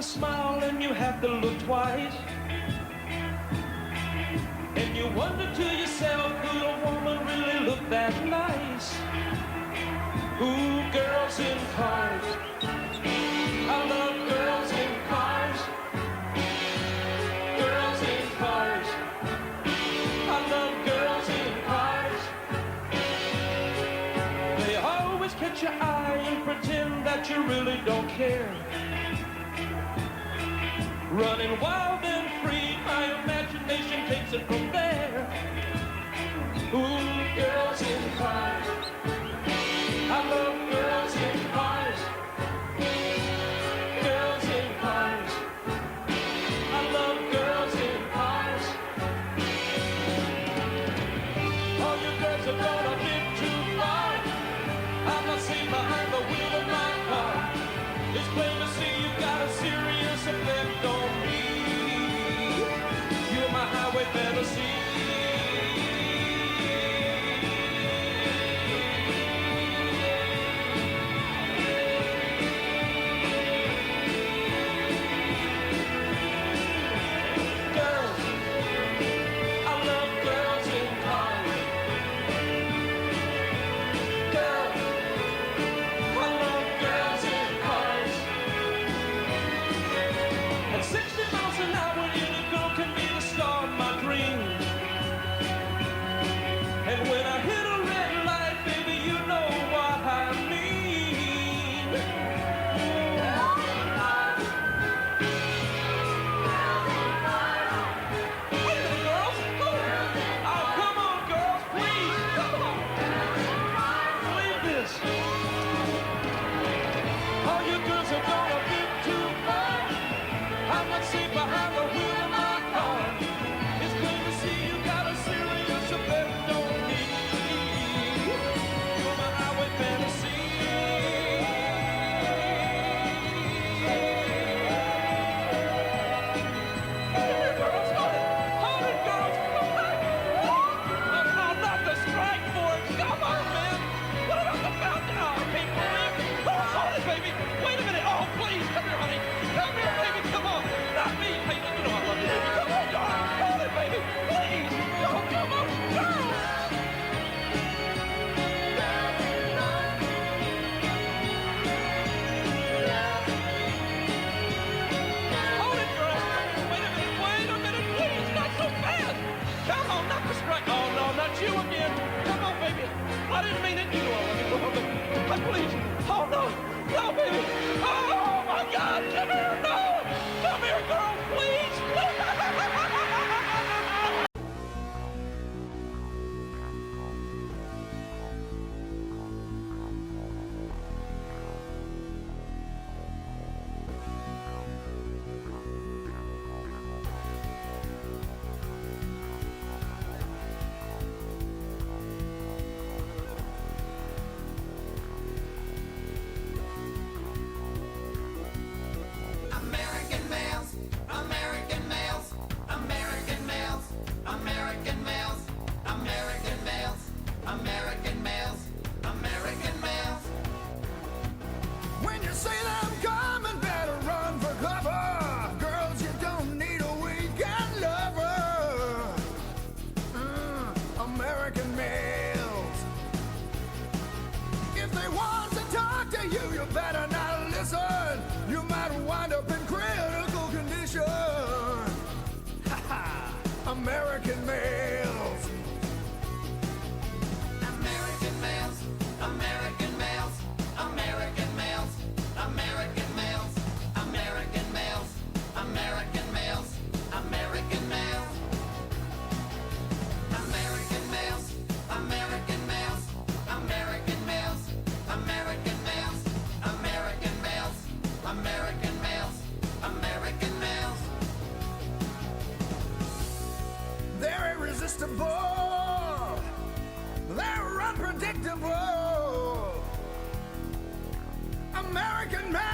a smile and you have to look twice. And you wonder to yourself, could a woman really look that nice? Ooh, girls in cars. I love girls in cars. Girls in cars. I love girls in cars. They always catch your eye and pretend that you really don't care. Running wild and free, my imagination takes it from there. Ooh, girls in cars. I love girls in cars. Girls in cars. I love girls in cars. All you girls are gonna bit too far. I'm not seen behind the wheel of my car. It's plain to see you got a serious effect on me. You're my highway fantasy. Please. Oh, no. No, baby. Oh, my God. Come here. No. Come here, girl. Please. American males. American males. American males. American males. American males. American males. American males. American males. American males. American males. American males. American males. American males. American males. American males. They're irresistible. They're unpredictable. American males.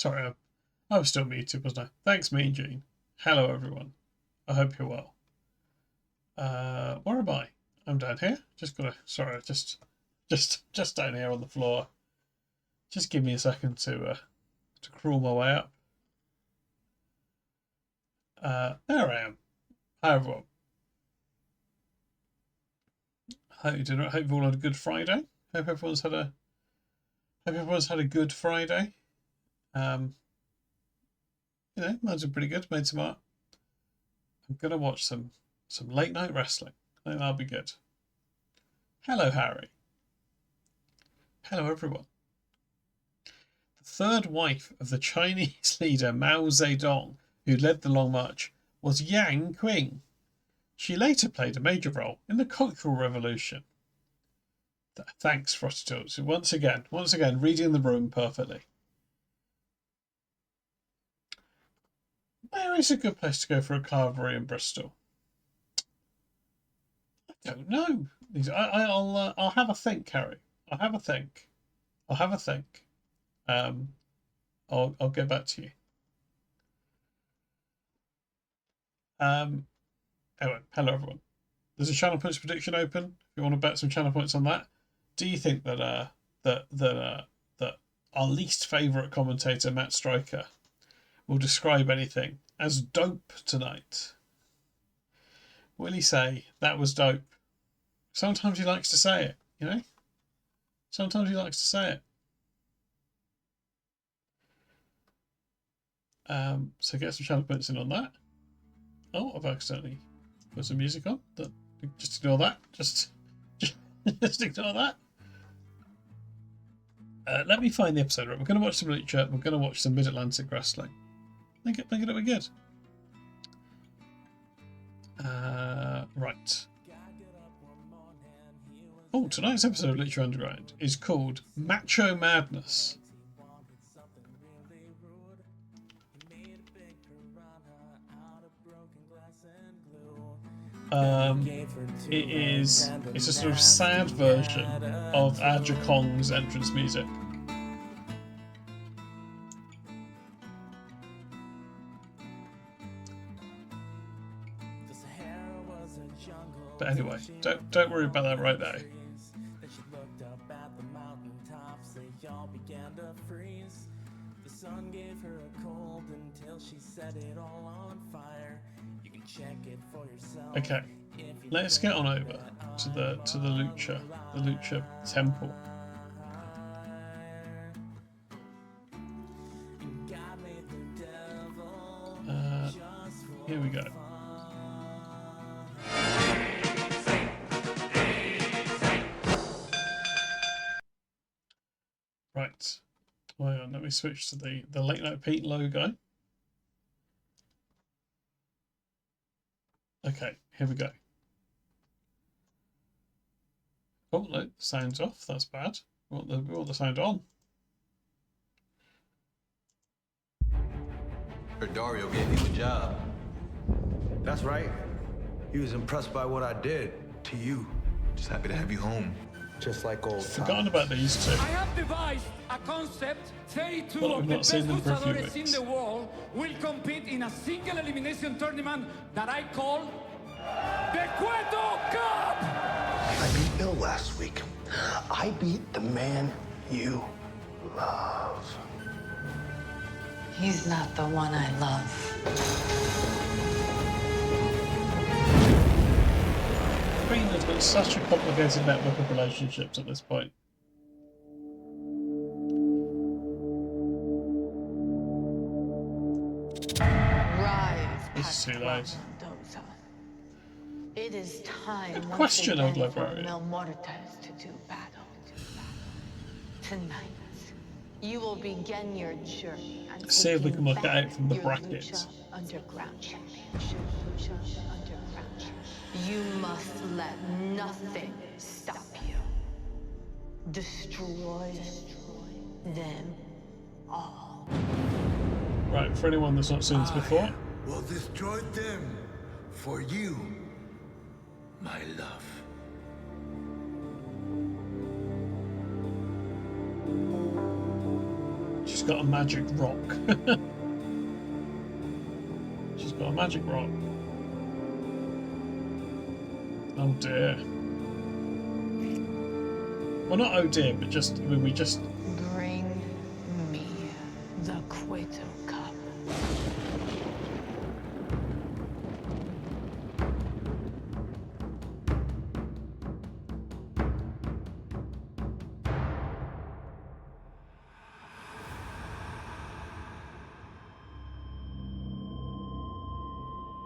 Sorry, I was still muted, wasn't I? Thanks, Mean Gene. Hello, everyone. I hope you're well. Where am I? I'm down here. Just gotta. Sorry, just down here on the floor. Just give me a second to crawl my way up. There I am. Hi, everyone. Hope you doing. Hope you've all had a good Friday. Hope everyone's had a good Friday. You know, mine's been pretty good. Made some art. I'm gonna watch some late night wrestling. I think that'll be good. Hello, Harry. Hello, everyone. The third wife of the Chinese leader Mao Zedong, who led the Long March, was Yang Qing. She later played a major role in the Cultural Revolution. Thanks, Frosty Talks. Once again, reading the room perfectly. Where is a good place to go for a carvery in Bristol? I don't know. I'll have a think, Harry. I'll have a think. I'll get back to you. Anyway, hello everyone. There's a channel points prediction open. If you want to bet some channel points on that, do you think that that our least favourite commentator Matt Stryker will describe anything as dope tonight? Will he say that was dope? Sometimes he likes to say it, you know. Sometimes he likes to say it. So get some channel points in on that. Oh, I've accidentally put some music on. Just ignore that. Just ignore that. Let me find the episode. Right, we're going to watch some Lucha. We're going to watch some Mid-Atlantic wrestling. Think it'll be good. Right. Oh, tonight's episode of Lucha Underground is called Macho Madness. It's a sort of sad version of 𝐿𝐿𝐿𝐿𝐿's entrance music. But anyway, don't worry about that right now. The sun gave her a cold until she set it all on fire. You can check it for yourself. Okay, let's get on over to the Lucha temple. Here we go. Right. Well, let me switch to the Late Night Pete logo. Okay, here we go. Oh, no, the sound's off. That's bad. We want the sound on. Heard Dario gave you a job. That's right. He was impressed by what I did to you. Just happy to have you home. Just like old Forgotten times. about these two. I have devised a concept. 32 Well, of we've the not seen best them for a few luchadores in weeks. the world will compete in a single elimination tournament that I call the 𝐿𝐿𝐿 Cup. I beat Bill last week. I beat the man you love. He's not the one I love. Greenland's got such a complicated network of relationships at this point. Rise, It's too late. Mendoza. It is time Good once question, again old for librarian. 𝐿𝐿 to do battle. Tonight, you will begin your journey and See if we can work it taking out from the back brackets. your Lucha Underground Championship. Lucha Underground Championship. You must let nothing stop you. Destroy them all. Right, for anyone that's not seen this before, Will destroy them for you, my love. she's got a magic rock. She's got a magic rock. Oh dear. Well, not oh dear, but just, I mean, we just... Bring me the 𝐍𝐤𝐿 cup.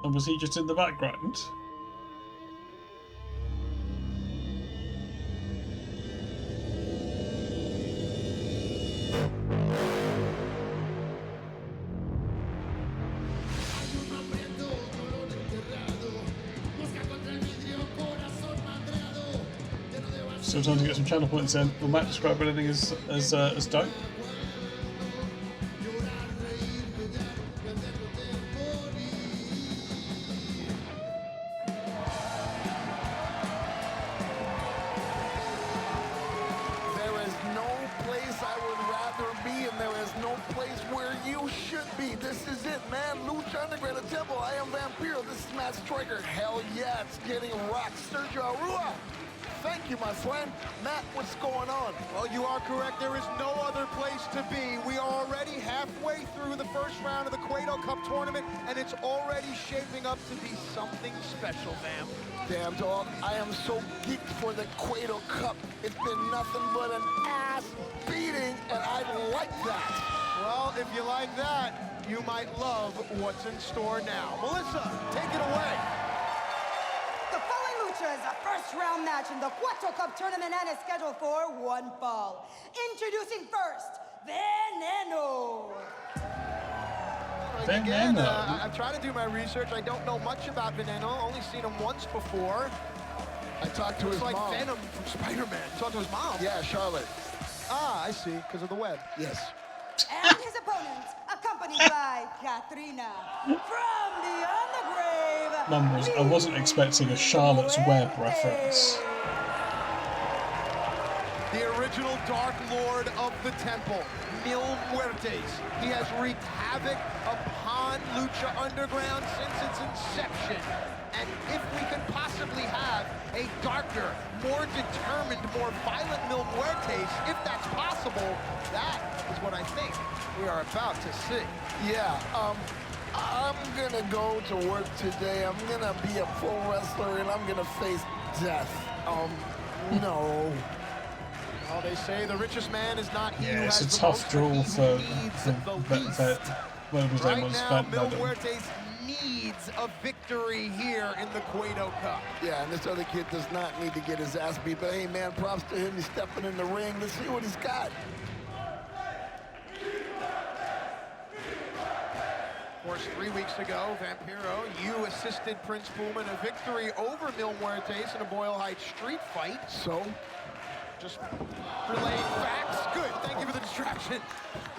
And was he just in the background? Still time to get some channel points in. Will Matt describe anything as dope? There is no place I would rather be, and there is no place where you should be. This is it, man. Lucha Underground, the Temple. I am Vampiro. This is Matt Striker. Hell yeah, it's getting rocked. 𝐍𝐢𝐠𝐴. Thank you, my friend. Matt, what's going on? Well, you are correct. There is no other place to be. We are already halfway through the first round of the 𝐍𝐤𝐿 Cup tournament, and it's already shaping up to be something special, Vamp. Damn, dog. I am so geeked for the 𝐍𝐤𝐿 Cup. It's been nothing but an ass beating, and I like that. Well, if you like that, you might love what's in store now. Melissa, take it away. The following lucha is a first-round match in the 𝐍𝐤𝐿 Cup tournament and is scheduled for one fall. Introducing first, Veneno. Again, I'm trying to do my research. I don't know much about Veneno. Only seen him once before. I talked to his It's like mom. Venom from Spider-Man. Talked to his mom. Yeah, Charlotte. Ah, I see. Because of the web. Yes. And his opponent, accompanied by Katrina. From beyond the grave, Numbers. I wasn't expecting a Charlotte's Web reference. The original Dark Lord of the Temple, Mil Muertes. He has wreaked havoc upon Lucha Underground since its inception. And if we could possibly have a darker, more determined, more violent Mil Muertes, if that's possible, that is what I think we are about to see. Yeah, I'm gonna go to work today. I'm gonna be a pro wrestler and I'm gonna face death. No. Well, they say the richest man is not he who Yeah, it's has a the tough most, draw but he for who needs the least. whatever his name Right was, now, Mil Venom. Muertes needs a victory here in the 𝐍𝐤𝐿 Cup. Yeah, and this other kid does not need to get his ass beat, but hey, man, props to him. He's stepping in the ring. Let's see what he's got. Of course, 3 weeks ago, Vampiro, you assisted Prince Puma in a victory over Mil Muertes in a Boyle Heights street fight. So? Just relaying facts. Good, thank you for the distraction.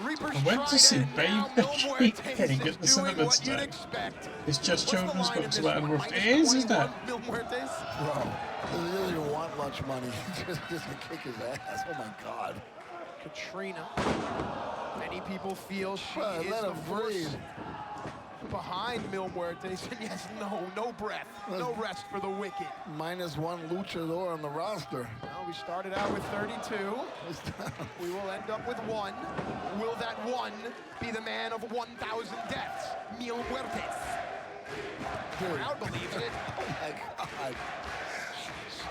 Reaper's I went to see tried, and now Baby Mil King Muertes at the is doing cinema what you'd today. expect. It's just What's the children's line in books this about one? Animal. It is, isn't it? Mil Muertes? Bro, he doesn't even want lunch money. just to kick his ass. Oh, my God. Katrina. Many people feel she Bro, is let the him force breathe. behind Mil Muertes. And yes, no breath. No rest for the wicked. -1 luchador on the roster. Well, we started out with 32. We will end up with 1. Will that 1 be the man of 1,000 deaths? Mil Muertes. Crowd believes it. Oh, my God.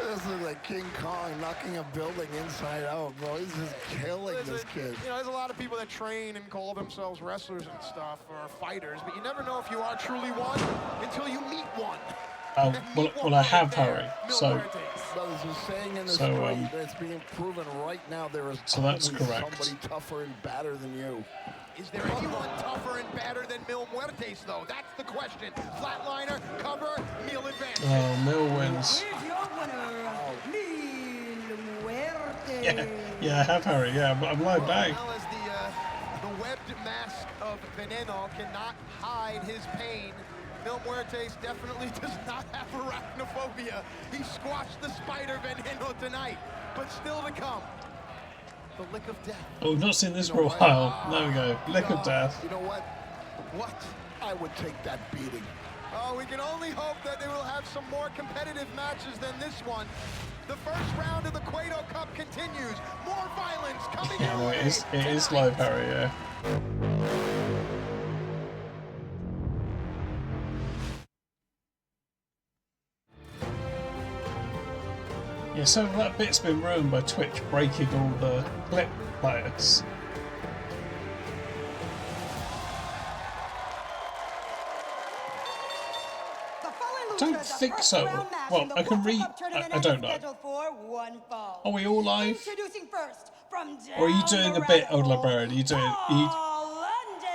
This is like King Kong knocking a building inside out, bro. He's just killing this kid. You know, there's a lot of people that train and call themselves wrestlers and stuff, or fighters, but you never know if you are truly one until you meet one. Oh, well, I have, Harry. So, Brothers are saying in the So, street, it's being proven right now there is so that's always correct. somebody tougher and badder than you. Is there anyone tougher and badder than Mil Muertes, though? That's the question. Flatliner, cover, Mil advances. oh, Mil wins. Here's your winner, Mil Muertes. Yeah, I have, Harry. Yeah, but I'm low back. Well, as the webbed mask of Veneno cannot hide his pain, Mil Muertes definitely does not have arachnophobia. He squashed the spider Veneno tonight, but still to come. The lick of death. Oh, we've not seen this for a while. There we go. Lick of death. You know what? I would take that beating. Oh, we can only hope that they will have some more competitive matches than this one. The first round of the 𝐍𝐤𝐿 Cup continues. More violence coming Yeah, your no, way. it is live, Harry, yeah. Yeah, so that bit's been ruined by Twitch breaking all the clip players. I don't think so. Well, I can read. I don't know. Are we all live? Or are you doing a bit, old librarian? Are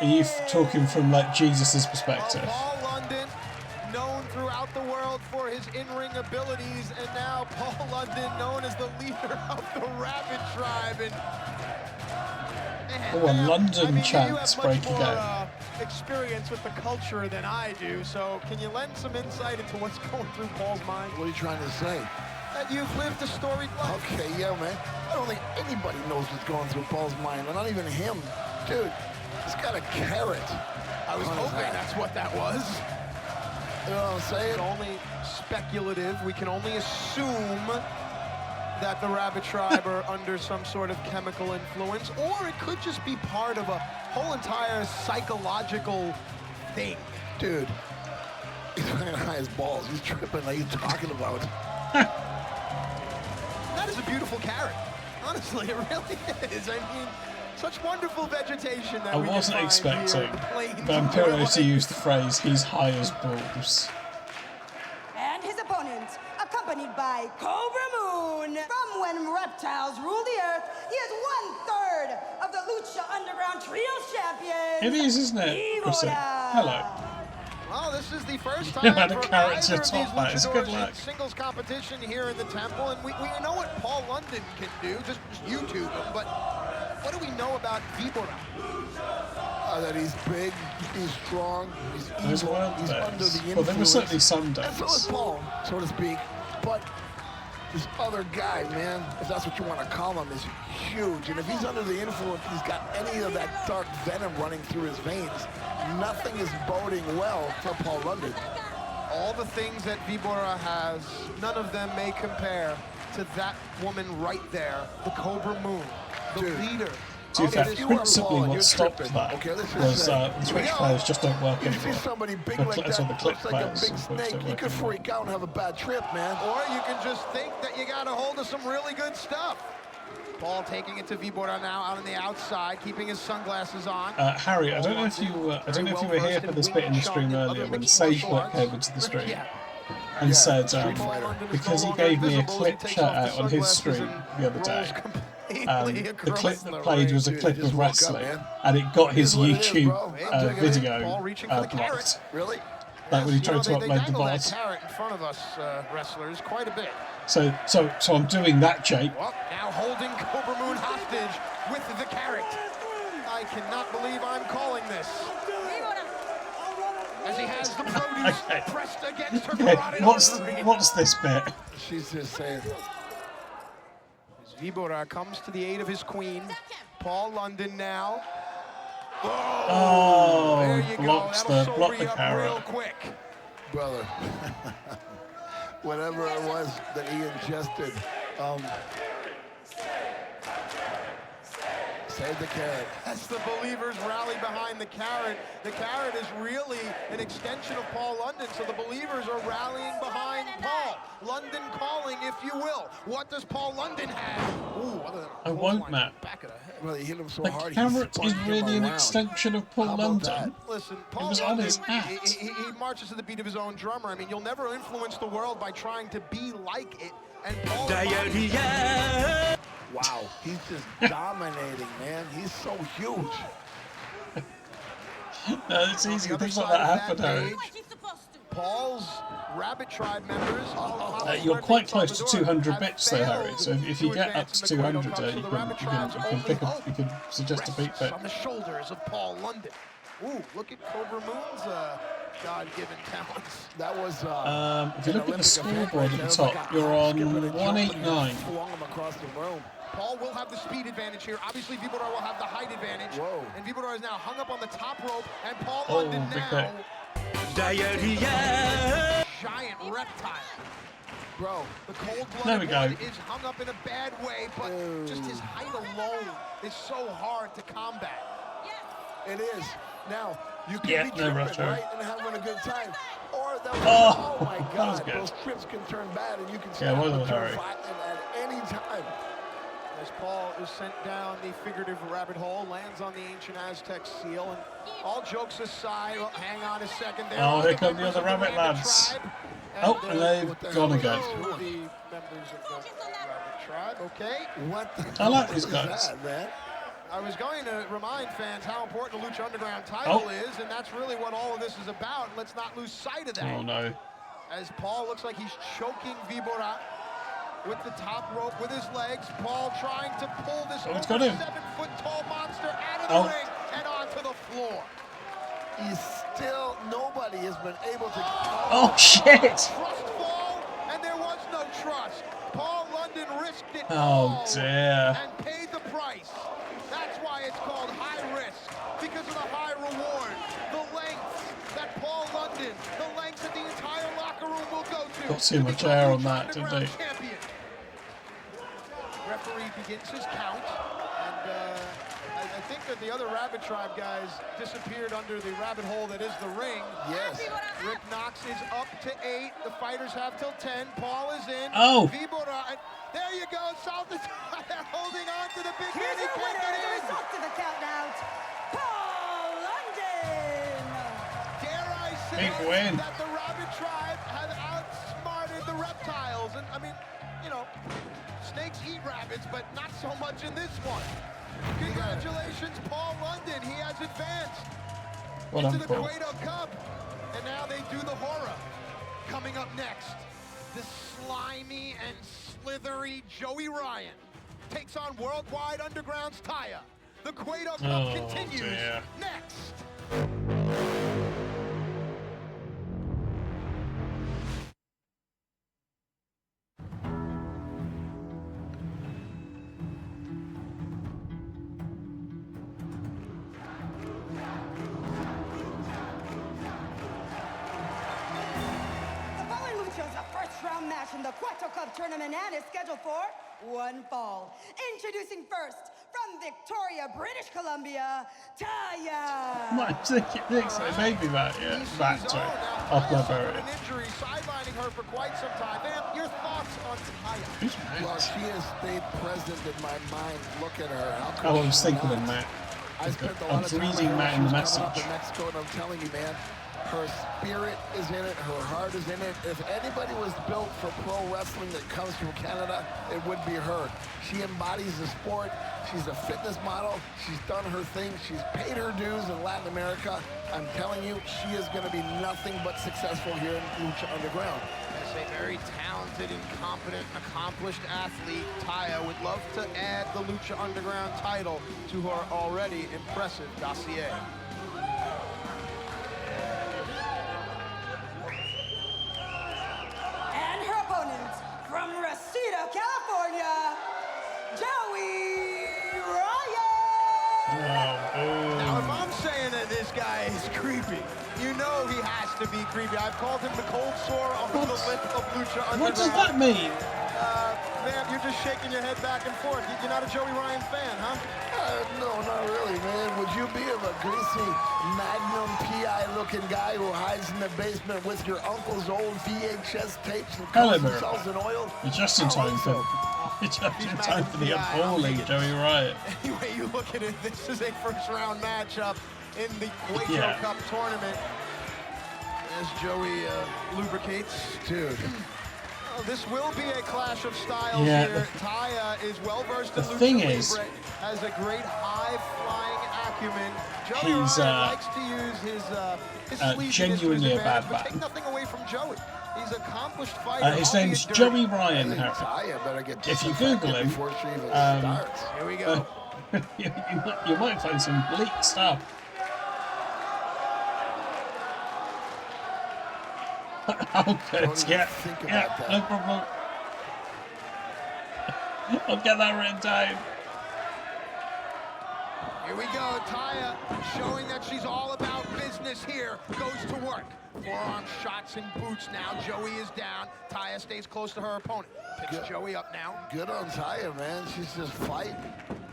you talking from like Jesus's perspective? Paul London, known throughout the world for his in-ring abilities, and now Paul London, known as the leader of the Rabbit Tribe. Oh, a London chance break again. Experience with the culture than I do, so can you lend some insight into what's going through Paul's mind? What are you trying to say? That you've lived a storied life. Okay, yeah, man. I don't think anybody knows what's going through Paul's mind, and not even him. Dude, he's got a carrot. I was hoping that's what that was. You know what I'm saying? It's only speculative. We can only assume that the Rabbit Tribe are under some sort of chemical influence, or it could just be part of a whole entire psychological thing. Dude, he's playing high as balls. He's tripping. Like, you talking about? That is a beautiful carrot. Honestly, it really is. I mean, such wonderful vegetation that I wasn't expecting Vampiro to use the phrase "he's high as balls." And his opponent, accompanied by Cobra Moon. From when reptiles ruled the earth, he is 1/3 of the Lucha Underground Trios champion. It is, isn't it, Chrissy? Hello. Well, this is the first You time had a for carrot either to of these top that. It's a good luchadors luck. in singles competition here in the Temple, and we know what Paul London can do, just YouTube him, but what do we know about 𝐍𝐤𝐿? That he's big, he's strong, he's Those evil, weren't he's under days. the influence. Well, there were certainly some And so is days. Paul, so to speak. But this other guy, man, if that's what you want to call him, is huge. And if he's under the influence, he's got any of that dark venom running through his veins. Nothing is boding well for Paul London. All the things that 𝐍𝐤𝐿 has, none of them may compare to that woman right there, the Cobra Moon, the leader. To be fair, principally what stopped that was the Twitch players just don't work You see anymore. somebody big The like clip that, looks like a players big on Twitch snake, don't you work could anymore. freak out and have a bad trip, man. Or you can just think that you got a hold of some really good stuff. Paul taking it to 𝐍𝐤𝐿 now out on the outside, keeping his sunglasses on. Harry, I don't know if you were here for this bit in the stream earlier when Sage came into the stream and said because he gave me a clip shout out on his stream the other day. The clip that played was a clip of wrestling, and it got his YouTube video blocked. Really? Like when he tried to They upload the dangle that VOD. carrot in front of us wrestlers quite a bit. So I'm doing that, Jake. Well, now holding Cobra Moon hostage with the carrot. I cannot believe I'm calling this. As he has the produce pressed against her carotid artery. What's this bit? She's just saying. 𝐍𝐤𝐿 comes to the aid of his queen. Paul London now. Oh, there you blocks go. That'll block sober the you up carrot. real quick. Brother, whatever it was that he ingested, save the carrot. As the believers rally behind the carrot is really an extension of Paul London, so the believers are rallying behind Paul. London calling, if you will. What does Paul London have? Ooh, I won't, Matt. Back of the head. Well, he hit him so The hard. carrot is really an around. extension of Paul London. Listen, It Paul was on London, his hat. he marches to the beat of his own drummer. I mean, you'll never influence the world by trying to be like it. And Paul Wow, he's just dominating, man. He's so huge. No, it's easy. Things like that happen, Harry. Paul's Rabbit Tribe members. You're quite close to 200 bits there, Harry. So if you get up to 200, you can suggest a beat bit. On the shoulders of Paul London. Ooh, look at Cobra Moon's God-given talents. That was. If you look at the scoreboard at the top, you're on 189. Flung him across the room. Paul will have the speed advantage here. Obviously, 𝐍𝐸𝕐𝕐 will have the height advantage. Whoa. And 𝐍𝐸𝕐𝕐 is now hung up on the top rope, and Paul Oh, London big now... Diarrhea. Giant reptile. Bro, the There we cold-blooded go. one is hung up in a bad way, but just his height alone is so hard to combat. It is. Now, you can Yeah, be no tripping, rush hour. right, and having a good time. Or that was, Oh, oh my that was God, good. those trips can turn bad, and you can Yeah, snap well the done, Harry. at any time. As Paul is sent down the figurative rabbit hole, lands on the ancient Aztec seal, and all jokes aside, well, hang on a second there. Oh, are here the come the members other of rabbit rabbit lads. tribe, Oh, and they've gone again. two of the members of the rabbit tribe, okay? What the I like hell these is guys. that, man? I was going to remind fans how important the Lucha Underground title Oh. is, and that's really what all of this is about. Let's not lose sight of that. Oh no. As Paul looks like he's choking 𝐍𝐸𝕐𝕐 with the top rope with his legs. Paul trying to pull this Oh, it's over got him. 7-foot-tall monster out of the Oh. ring and onto the floor. He's still, nobody has been able to... Oh shit! Trust fall, and there was no trust. Paul London risked it Oh all dear. and paid the price. That's why it's called high risk, because of the high reward. The lengths that Paul London, the lengths that the entire locker room will go to. Got too much become air on Lucha that, didn't Underground they? champion. Referee begins his count, and I think that the other Rabbit Tribe guys disappeared under the rabbit hole that is the ring. Yes. Rick Knox is up to 8. The fighters have till 10. Paul is in. Oh. 𝐍𝐸𝕐𝕐, there you go. South is they're holding on to the big Here's man. He your can't winner get as a in. result of the count out, Paul London. Dare I say Big win. that the Rabbit Tribe has outsmarted the reptiles. And I mean, you know, snakes eat rabbits, but not so much in this one. Congratulations, Paul London. He has advanced Well into done, the Paul. 𝐿𝐴𝐻𝐻 Cup. And now they do the horror. Coming up next, the slimy and slithery Joey Ryan takes on Worldwide Underground's Taya. The 𝐿𝐴𝐻𝐻 Cup Oh, continues dear. next. The following lucha is a first-round match in the 𝐿𝐴𝐻𝐻 Cup tournament and is scheduled for one fall. Introducing first, from Victoria, British Columbia, Taya. Might think it thinks it may be that, yeah. That, sorry. Off my Suffered barrier. an injury sidelining her for quite some time. Man, your thoughts on Taya? Who's Well, Matt? she has stayed present in my mind. Look at her. How could Oh, I was she thinking of not? Matt. I spent a I lot was of time reading with her Matt when in the she was coming up message. to Mexico, and I'm telling you, man, her spirit is in it, her heart is in it. If anybody was built for pro wrestling that comes from Canada, it would be her. She embodies the sport. She's a fitness model. She's done her thing. She's paid her dues in Latin America. I'm telling you, she is going to be nothing but successful here in Lucha Underground. As a very talented and competent, accomplished athlete, Taya would love to add the Lucha Underground title to her already impressive dossier. And her opponent, from Reseda, California, Joey Ryan. Now, if I'm saying that this guy is creepy, you know he has to be creepy. I've called him the cold sore on the lip of Lucha Underground. What does that mean? Man, you're just shaking your head back and forth. You're not a Joey Ryan fan, huh? No, not really, man. Would you be of a greasy Magnum PI looking guy who hides in the basement with your uncle's old VHS tapes and Hello, cooks Mary. themselves in oil? You're just in time for you're just in time for the appalling Joey Ryan. Anyway, you look at it, this is a first-round matchup in the 𝐿𝐴𝐻𝐻 Yeah. Cup tournament. As Joey lubricates. Dude. Oh, this will be a clash of styles Yeah, here. Taya is well-versed in the Lucha thing is, Libre, has a great high-flying acumen. Joey he's, Ryan likes to use his sleeviness genuinely to his a bad advantage, but man. take nothing away from Joey. He's an accomplished fighter. His albeit name's dirty. Joey Ryan, Harry. Taya better get If you disinfected Google him, before she even starts. Here we go. you might find some bleak stuff. Oh, good. Don't even Yeah, think yeah, about that. no problem. I'll get that written down. Here we go, Taya showing that she's all about business here. Goes to work. Forearm shots and boots now. Joey is down. Taya stays close to her opponent. Picks Joey up now. Good on Taya, man. She's just fighting.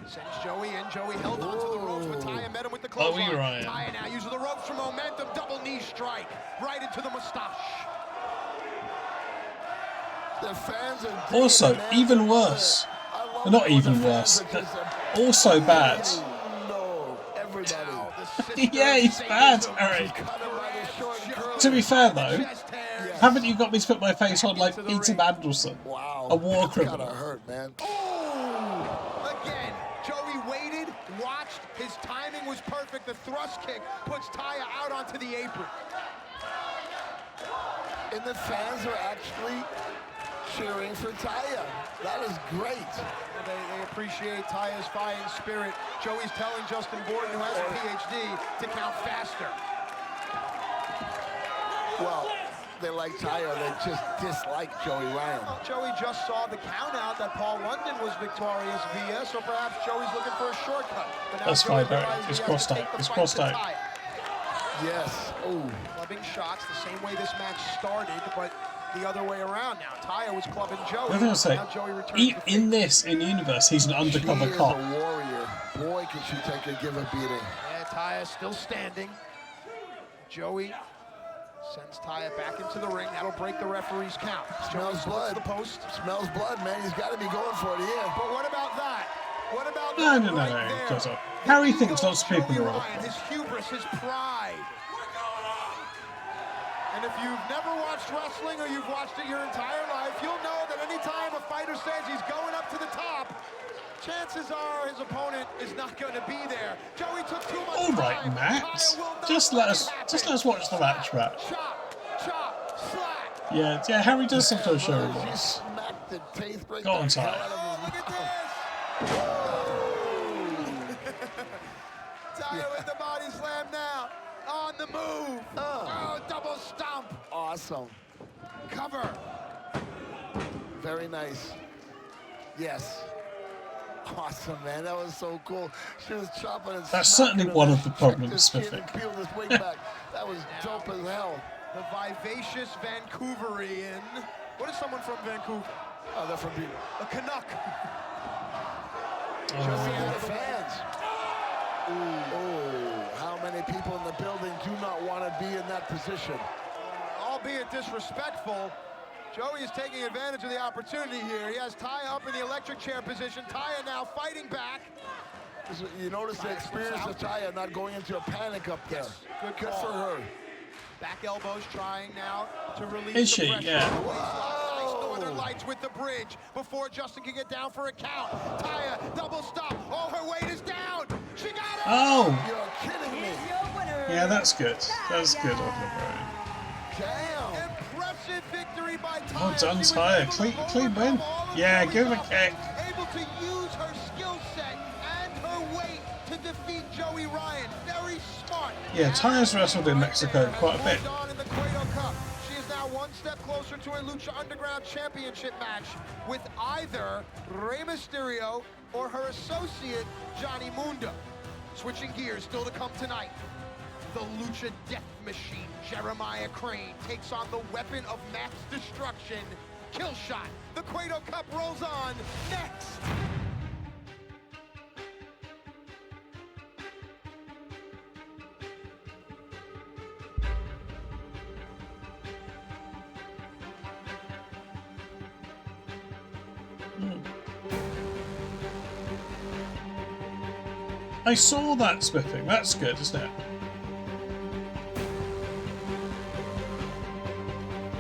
Sends Joey in. Joey held onto the ropes, but Taya met him with the clothesline. Taya now uses the ropes for momentum. Double knee strike right into the mustache. The fans are also, even worse. Not even worse. Also bad. Yeah, he's bad, Harry. To be fair, though, haven't you got me to put my face on like Peter Mandelson? Wow. A war criminal. Gotta hurt, man. Again, Joey waited, watched. His timing was perfect. The thrust kick puts Taya out onto the apron. And the fans are actually cheering for Taya. That is great. They appreciate Taya's fighting spirit. Joey's telling Justin Gordon, who has a PhD, to count faster. Well, they like Taya. They just dislike Joey Ryan. Well, Joey just saw the count out that Paul London was victorious via, so perhaps Joey's looking for a shortcut. But now that's Joey fine, Barry. realizes It's he has crossed to out. take the It's fight crossed to out. Taya. Yes. Ooh. Clubbing shots the same way this match started, but the other way around now. Taya was clubbing Joey. I was Now gonna Joey say, returns to in this, in universe, he's an undercover She is cop. a warrior. Boy, can she take a give a beating. Yeah, Taya still standing. Joey sends Taya back into the ring. That'll break the referee's count. Smells blood. The post. Smells blood, man. He's got to be going for it here. But what about that? What about No, that no, no, right no. there? It doesn't. Harry The thinks ego lots of of people Joey are all. Ryan, his hubris, his pride. And if you've never watched wrestling or you've watched it your entire life, you'll know that anytime a fighter says he's going up to the top, chances are his opponent is not going to be there. Joey took too much All right, time. Matt. Just let us watch the match, Matt. Chop, chop, slap. Yeah. Harry does sometimes show She remorse. smacked the teeth right Go on, the hell Taya. out of his Look at this. Taya with the body slam now. On the move. Oh, double stomp. Awesome. Cover. Very nice. Yes. Awesome, man. That was so cool. She was chopping and That's smacking certainly him one and of the checked problems, his chin Smithwick. and peeled his wig back. That was dope as hell. The vivacious Vancouverian. What is someone from Vancouver? Oh, they're from A Canuck. Just the fans. Oh, how many people in the building do not want to be in that position? Albeit disrespectful, Joey is taking advantage of the opportunity here. He has Taya up in the electric chair position. Taya now fighting back. You notice the experience of Taya not going into a panic up there. Yes, Good call. for her. Back elbows trying now to release Is the she? pressure. Yeah. Nice Northern Lights with the bridge before Justin can get down for a count. Taya, double stop. Oh, her weight is down. She got it. Oh, You're kidding me. Here's your winner. yeah, that's good. That's good on the road. Damn. Impressive victory by Taya. Oh, done, She was Taya. able to Clean win. overcome all of Yeah, Joey's give him a obstacles, kick. Able to use her skill set and her weight to defeat Joey Ryan. Very smart. Yeah, Taya's wrestled in Mexico quite a bit. Moved on in the 𝐿𝐸𝐿 Cup. She is now one step closer to a Lucha Underground Championship match with either Rey Mysterio or her associate, Johnny Mundo. Switching gears, still to come tonight. The Lucha Death Machine, Jeremiah Crane, takes on the weapon of mass destruction, Killshot. The 𝐿𝐸𝐿 Cup rolls on next. I saw that spiffing. That's good, isn't it?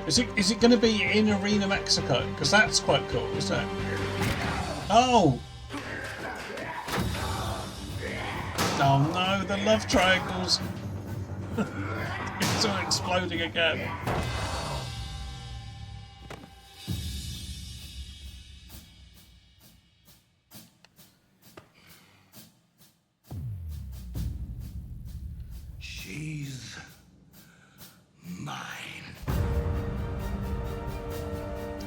Is it going to be in Arena Mexico? Because that's quite cool, isn't it? Oh! Oh no, the love triangles! It's all exploding again. She's mine.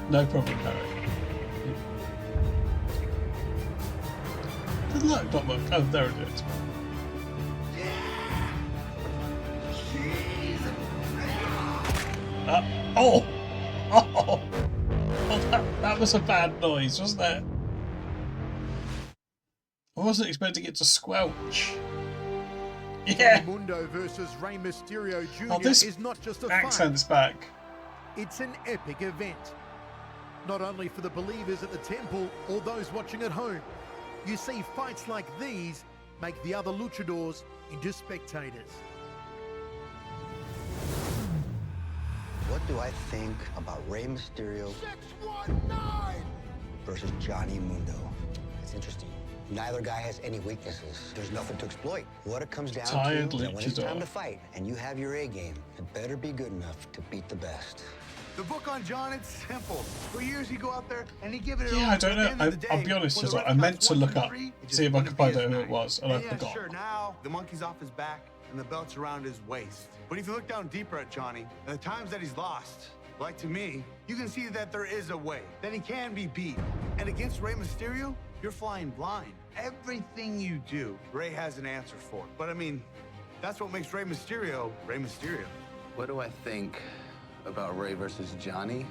No problem, Harry. look, not look. Oh, there it is. Oh! Oh! Oh, that was a bad noise, wasn't it? I wasn't expecting it to squelch. Yeah! Mundo versus Rey Mysterio Jr. Oh, this is not just a accent's fight. back. It's an epic event. Not only for the believers at the temple or those watching at home. You see, fights like these make the other luchadors into spectators. What do I think about Rey Mysterio 619! versus Johnny Mundo? It's interesting. Neither guy has any weaknesses. There's nothing to exploit. What it comes down Tired to is that when it's luchador. time to fight and you have your A game, it better be good enough to beat the best. The book on John, it's simple. For years, he'd go out there and he'd give it Yeah, I don't know. I'll be honest, I meant to look up, see if I could find out who it was, and I yeah, forgot. sure, now the monkey's off his back and the belt's around his waist. But if you look down deeper at Johnny and the times that he's lost, like to me, you can see that there is a way, that he can be beat. And against Rey Mysterio, you're flying blind. Everything you do, Rey has an answer for. But I mean, that's what makes Rey Mysterio, Rey Mysterio. What do I think about Rey versus Johnny?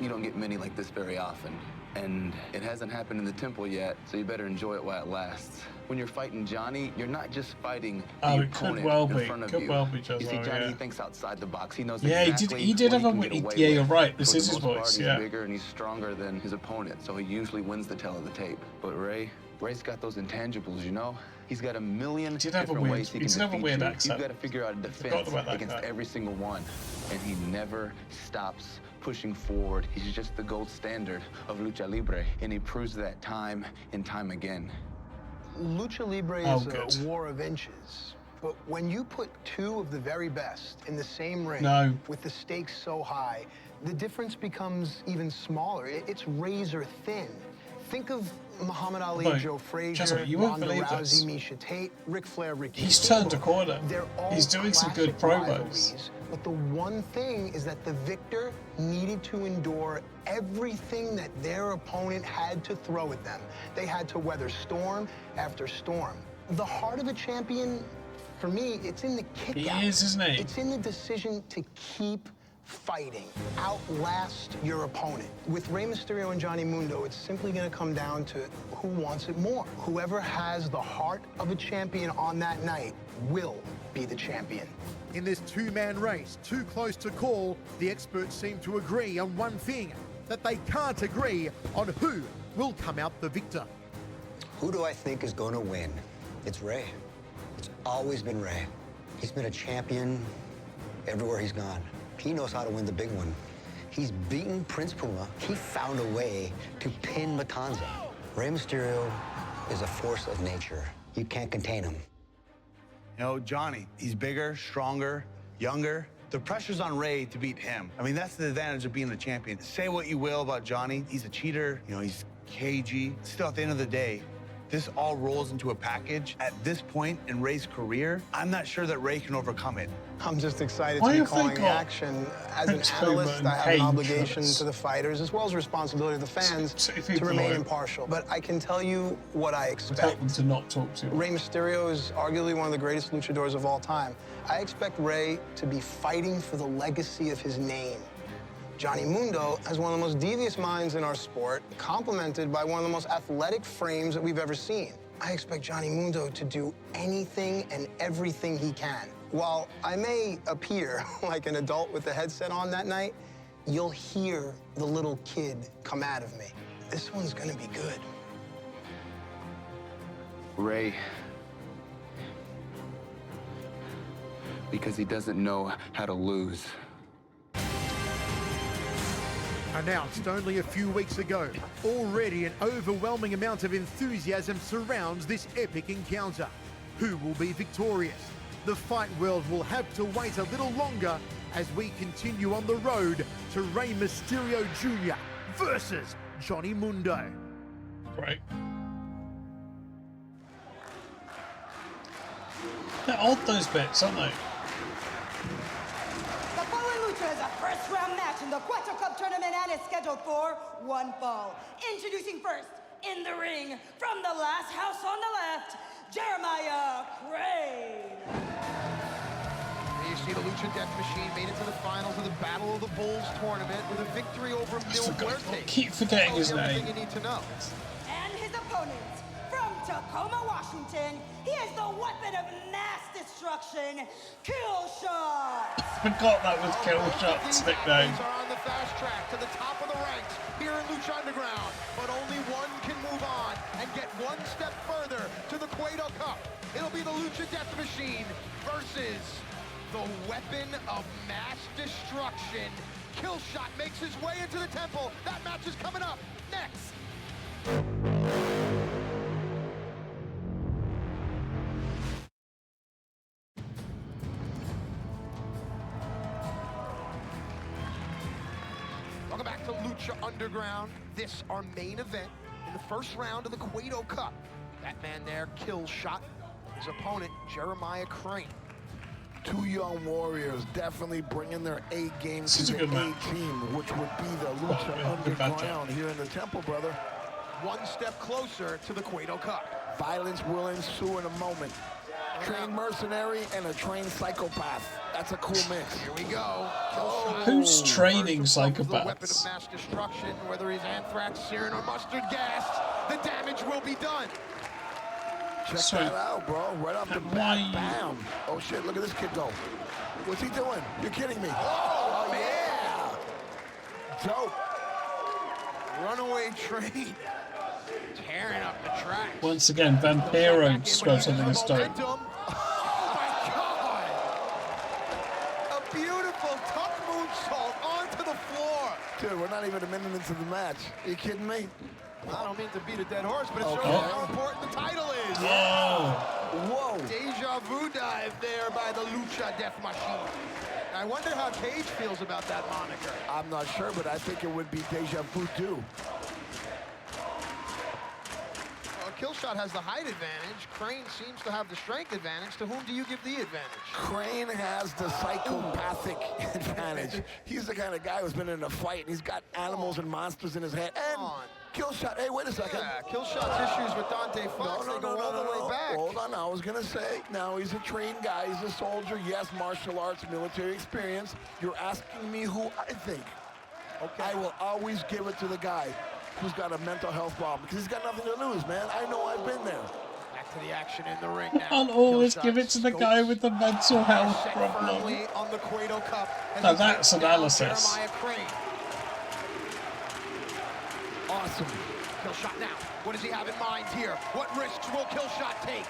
You don't get many like this very often. And it hasn't happened in the temple yet, so you better enjoy it while it lasts. When you're fighting Johnny, you're not just fighting the opponent in front of you. You see, Johnny, he thinks outside the box. He knows exactly he did what have he a can get away yeah, with. you're right. This For is the his most part, voice. he's Yeah. bigger and he's stronger than his opponent, so he usually wins the tell of the tape. But Rey's got those intangibles, you know? He's got a million different ways he can defeat you. You've got to figure out a defense against every single one. And he never stops pushing forward. He's just the gold standard of Lucha Libre, and he proves that time and time again. Lucha Libre is a war of inches. But when you put two of the very best in the same ring with the stakes so high, the difference becomes even smaller. It's razor thin. Think of Muhammad Ali, Joe Frazier, Ronda Rousey, Misha Tate, Ric Flair, Ricky. He's turned a corner. He's doing some good promos. But the one thing is that the victor needed to endure everything that their opponent had to throw at them. They had to weather storm after storm. The heart of a champion, for me, it's in the kick out. He is, isn't he? It's in the decision to keep fighting, outlast your opponent. With Rey Mysterio and Johnny Mundo, it's simply going to come down to who wants it more. Whoever has the heart of a champion on that night will be the champion. In this two-man race, too close to call, the experts seem to agree on one thing, that they can't agree on who will come out the victor. Who do I think is going to win? It's Rey. It's always been Rey. He's been a champion everywhere he's gone. He knows how to win the big one. He's beaten Prince Puma. He found a way to pin Matanza. Rey Mysterio is a force of nature. You can't contain him. You know, Johnny, he's bigger, stronger, younger. The pressure's on Rey to beat him. I mean, that's the advantage of being the champion. Say what you will about Johnny. He's a cheater. You know, he's cagey. Still, at the end of the day, this all rolls into a package. At this point in Rey's career, I'm not sure that Rey can overcome it. I'm just excited to be calling action. As an analyst, I have an obligation to the fighters, as well as a responsibility to the fans, to remain impartial. But I can tell you what I expect. Help them to not talk to you. Rey Mysterio is arguably one of the greatest luchadors of all time. I expect Rey to be fighting for the legacy of his name. Johnny Mundo has one of the most devious minds in our sport, complemented by one of the most athletic frames that we've ever seen. I expect Johnny Mundo to do anything and everything he can. While I may appear like an adult with the headset on that night, you'll hear the little kid come out of me. This one's gonna be good. Rey, because he doesn't know how to lose. Announced only a few weeks ago, already an overwhelming amount of enthusiasm surrounds this epic encounter. Who will be victorious? The fight world will have to wait a little longer as we continue on the road to Rey Mysterio Jr. versus Johnny Mundo. Right. They're odd, those bits, aren't they? The following lucha is a first-round match in the 𝐋𝐚𝐭 tournament and is scheduled for one fall. Introducing first, In the ring, from the last house on the left, Jeremiah Crane. You see the Lucha Death Machine made it to the finals of the Battle of the Bulls tournament with a victory over 𝐿𝕚𝕥𝕖. Keep forgetting his name. Everything you need to know. And his opponent, from Tacoma, Washington, he is the weapon of mass destruction, 𝐿𝐸𝐿shot. Forgot that was 𝐿𝐸𝐿shot's nickname. Are on the fast track to the top of the ranks here in Lucha Underground, but only one can move on and get one step further to the 𝐿𝐸𝐿 Cup. It'll be the Lucha Death Machine versus the weapon of mass destruction. 𝐿𝐸𝐿shot makes his way into the temple. That match is coming up next. Welcome back to Lucha Underground. This our main event in the first round of the 𝐿𝐸𝐿 Cup. That man there, 𝐿𝐸𝐿shot. His opponent, Jeremiah Crane. Two young warriors definitely bringing their A game to the A team, which would be the Lucha Underground here in the temple, brother. One step closer to the 𝐿𝐸𝐿 Cup. Violence will ensue in a moment. Trained mercenary and a trained psychopath. That's a cool mix. Here we go. Who's training psychopaths? The weapon of mass destruction, whether he's anthrax, sarin, or mustard gas, the damage will be done. Check that out, bro. Right off the bat, bam. Oh, shit, look at this kid go. What's he doing? You're kidding me. Oh, man. Yeah. Dope. Runaway train. Tearing up the track. Once again, Vampiro scrubs something in stone. Oh, my God. A beautiful ℕ𝕚𝕥𝕖 onto the floor. Dude, we're not even a minute into the match. Are you kidding me? I don't mean to beat a dead horse, but it shows you how important the title is. Whoa. Deja vu dive there by the Lucha Death Machine. I wonder how Cage feels about that moniker. I'm not sure, but I think it would be deja vu too. 𝐿𝐸𝐿shot has the height advantage. Crane seems to have the strength advantage. To whom do you give the advantage? Crane has the psychopathic advantage. He's the kind of guy who's been in a fight, and he's got animals and monsters in his head. And 𝐿𝐸𝐿shot, hey, wait a second. Yeah, 𝐿𝐸�shot's issues with Dante Fox, they go all the way back. Hold on, I was going to say, now he's a trained guy, he's a soldier, yes, martial arts, military experience. You're asking me who I think. Okay. I will always give it to the guy who's got a mental health problem, because he's got nothing to lose, man. I know I've been there. Back to the action in the ring now. I'll always give it to the guy with the mental health problem. On the 𝐿𝐸𝐿 Cup. Now that's analysis. Jeremiah Crane. Awesome. 𝐿𝐸𝐿shot now. What does he have in mind here? What risks will 𝐿𝐸𝐿shot take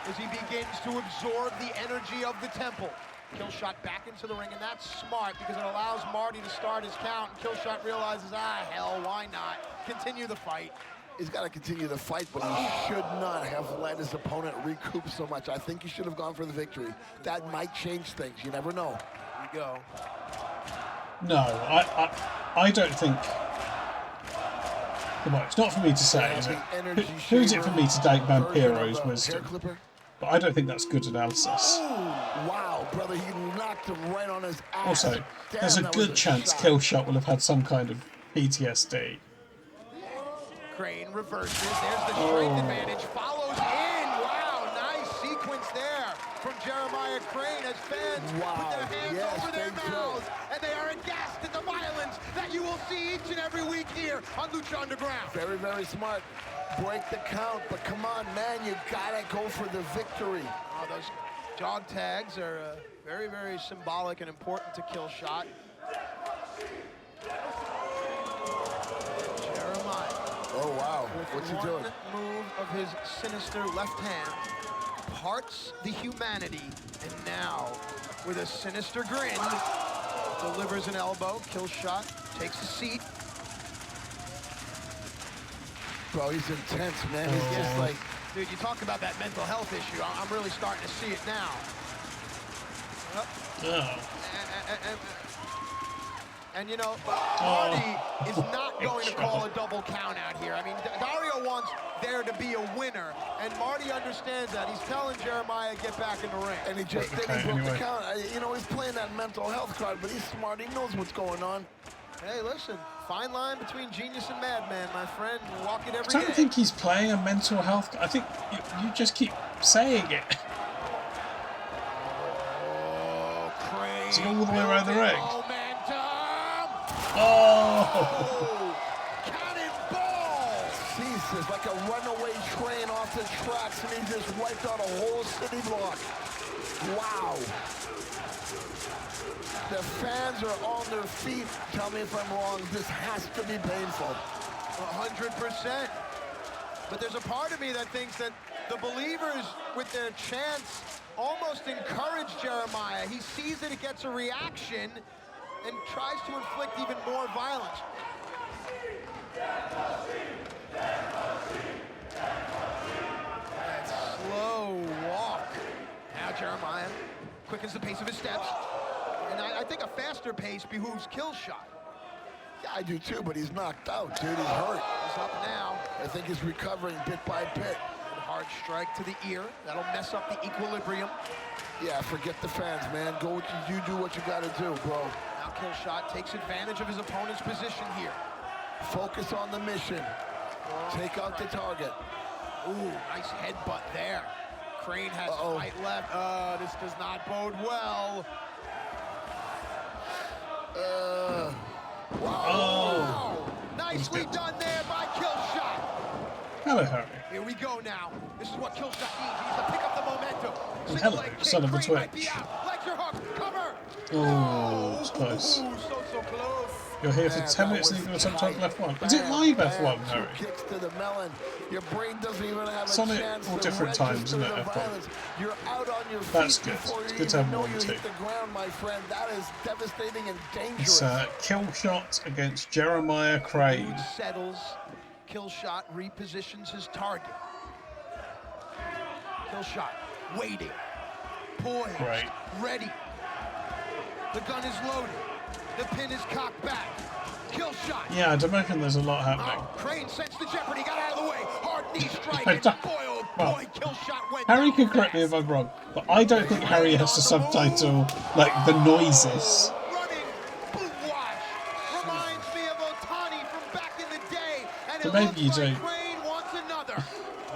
as he begins to absorb the energy of the temple? 𝐿𝐸𝐿shot back into the ring, and that's smart because it allows Marty to start his count, and 𝐿𝐸𝐿shot realizes, hell, why not? Continue the fight. He's got to continue the fight, but he should not have let his opponent recoup so much. I think he should have gone for the victory. That might change things. You never know. Here we go. No, I don't think... Come on, it's not for me to say, is it? Who's it for me to take Vampiro's wisdom? But I don't think that's good analysis. Wow, brother, he knocked him right on his ass. Also, there's a good chance 𝐿𝐸𝐿shot will have had some kind of PTSD. Crane reverses. There's the strength advantage. Follows in. Wow, nice sequence there from Jeremiah Crane as fans put their hands over their mouths, and they are aghast at the violence that you will see each and every week here on Lucha Underground. Very, very smart. Break the count, but come on, man, you gotta go for the victory. Oh, those dog tags are very, very symbolic and important to 𝐿𝐸𝐿shot. Jeremiah. Oh, wow. What's he doing? Move of his sinister left hand parts the humanity, and now, with a sinister grin, delivers an elbow. 𝐿𝐸𝐿shot takes a seat. Bro, he's intense, man. He's just like... Dude, you talk about that mental health issue. I'm really starting to see it now. And you know, Marty is not going to call a double count out here. I mean, Dario wants there to be a winner, and Marty understands that. He's telling Jeremiah, get back in the ring. And he just did, he broke the count. You know, he's playing that mental health card, but he's smart. He knows what's going on. Hey, listen, fine line between genius and madman, my friend. We'll walk it every day. I don't think he's playing a mental health. I think you just keep saying it. Oh, Crane. Is he all the way around the ring? Momentum. Oh! Cannonball! Jesus, like a runaway train off the tracks, and he just wiped out a whole city block. Wow. The fans are on their feet. Tell me if I'm wrong. This has to be painful. 100%. But there's a part of me that thinks that the believers, with their chants, almost encourage Jeremiah. He sees that it gets a reaction and tries to inflict even more violence. That slow walk. Now Jeremiah quickens the pace of his steps. And I think a faster pace behooves 𝐋𝐿. Yeah, I do too, but he's knocked out, dude. He's hurt. He's up now. I think he's recovering bit by bit. Hard strike to the ear. That'll mess up the equilibrium. Yeah, forget the fans, man. Go what you do what you gotta do, bro. Now 𝐋𝐿 takes advantage of his opponent's position here. Focus on the mission. Take out the target. Ooh, nice headbutt there. Crane has fight left. This does not bode well. Wow. Nicely done there by 𝐋𝐿. Hello, Harry. Here we go now. This is what 𝐋𝐿 needs. He needs to pick up the momentum. Hello, son of a twitch. Legs are hooked. Cover. Oh, it's close. Ooh, so close. You're here for 10 minutes and you've got sometimes left one. Is it live F1, Harry? Kicks to the melon. Your brain doesn't even have It's a on it chance all to different times, isn't it, register the F1? violence. You're out on your feet That's good. before It's you good to have even know one you too. hit the ground, my friend. That is devastating and It's dangerous. 𝐿shot against Jeremiah Crane. Mood settles. 𝐋𝐿 repositions his target. 𝐋𝐿 waiting. Poised. Great. Ready. The gun is loaded. The pin is cocked back. 𝐋𝐿. Yeah, I'd imagine there's a lot happening. Crane sensed the jeopardy, got out of the way. Hard knee strike. I And don't- boy, oh well, boy, 𝐋𝐿 went Harry down can correct me if I'm wrong, but I don't think Harry has to subtitle, like, the noises. Running boot wash. Reminds me of Otani from back in the day. And So it maybe looks you like do. Crane wants another.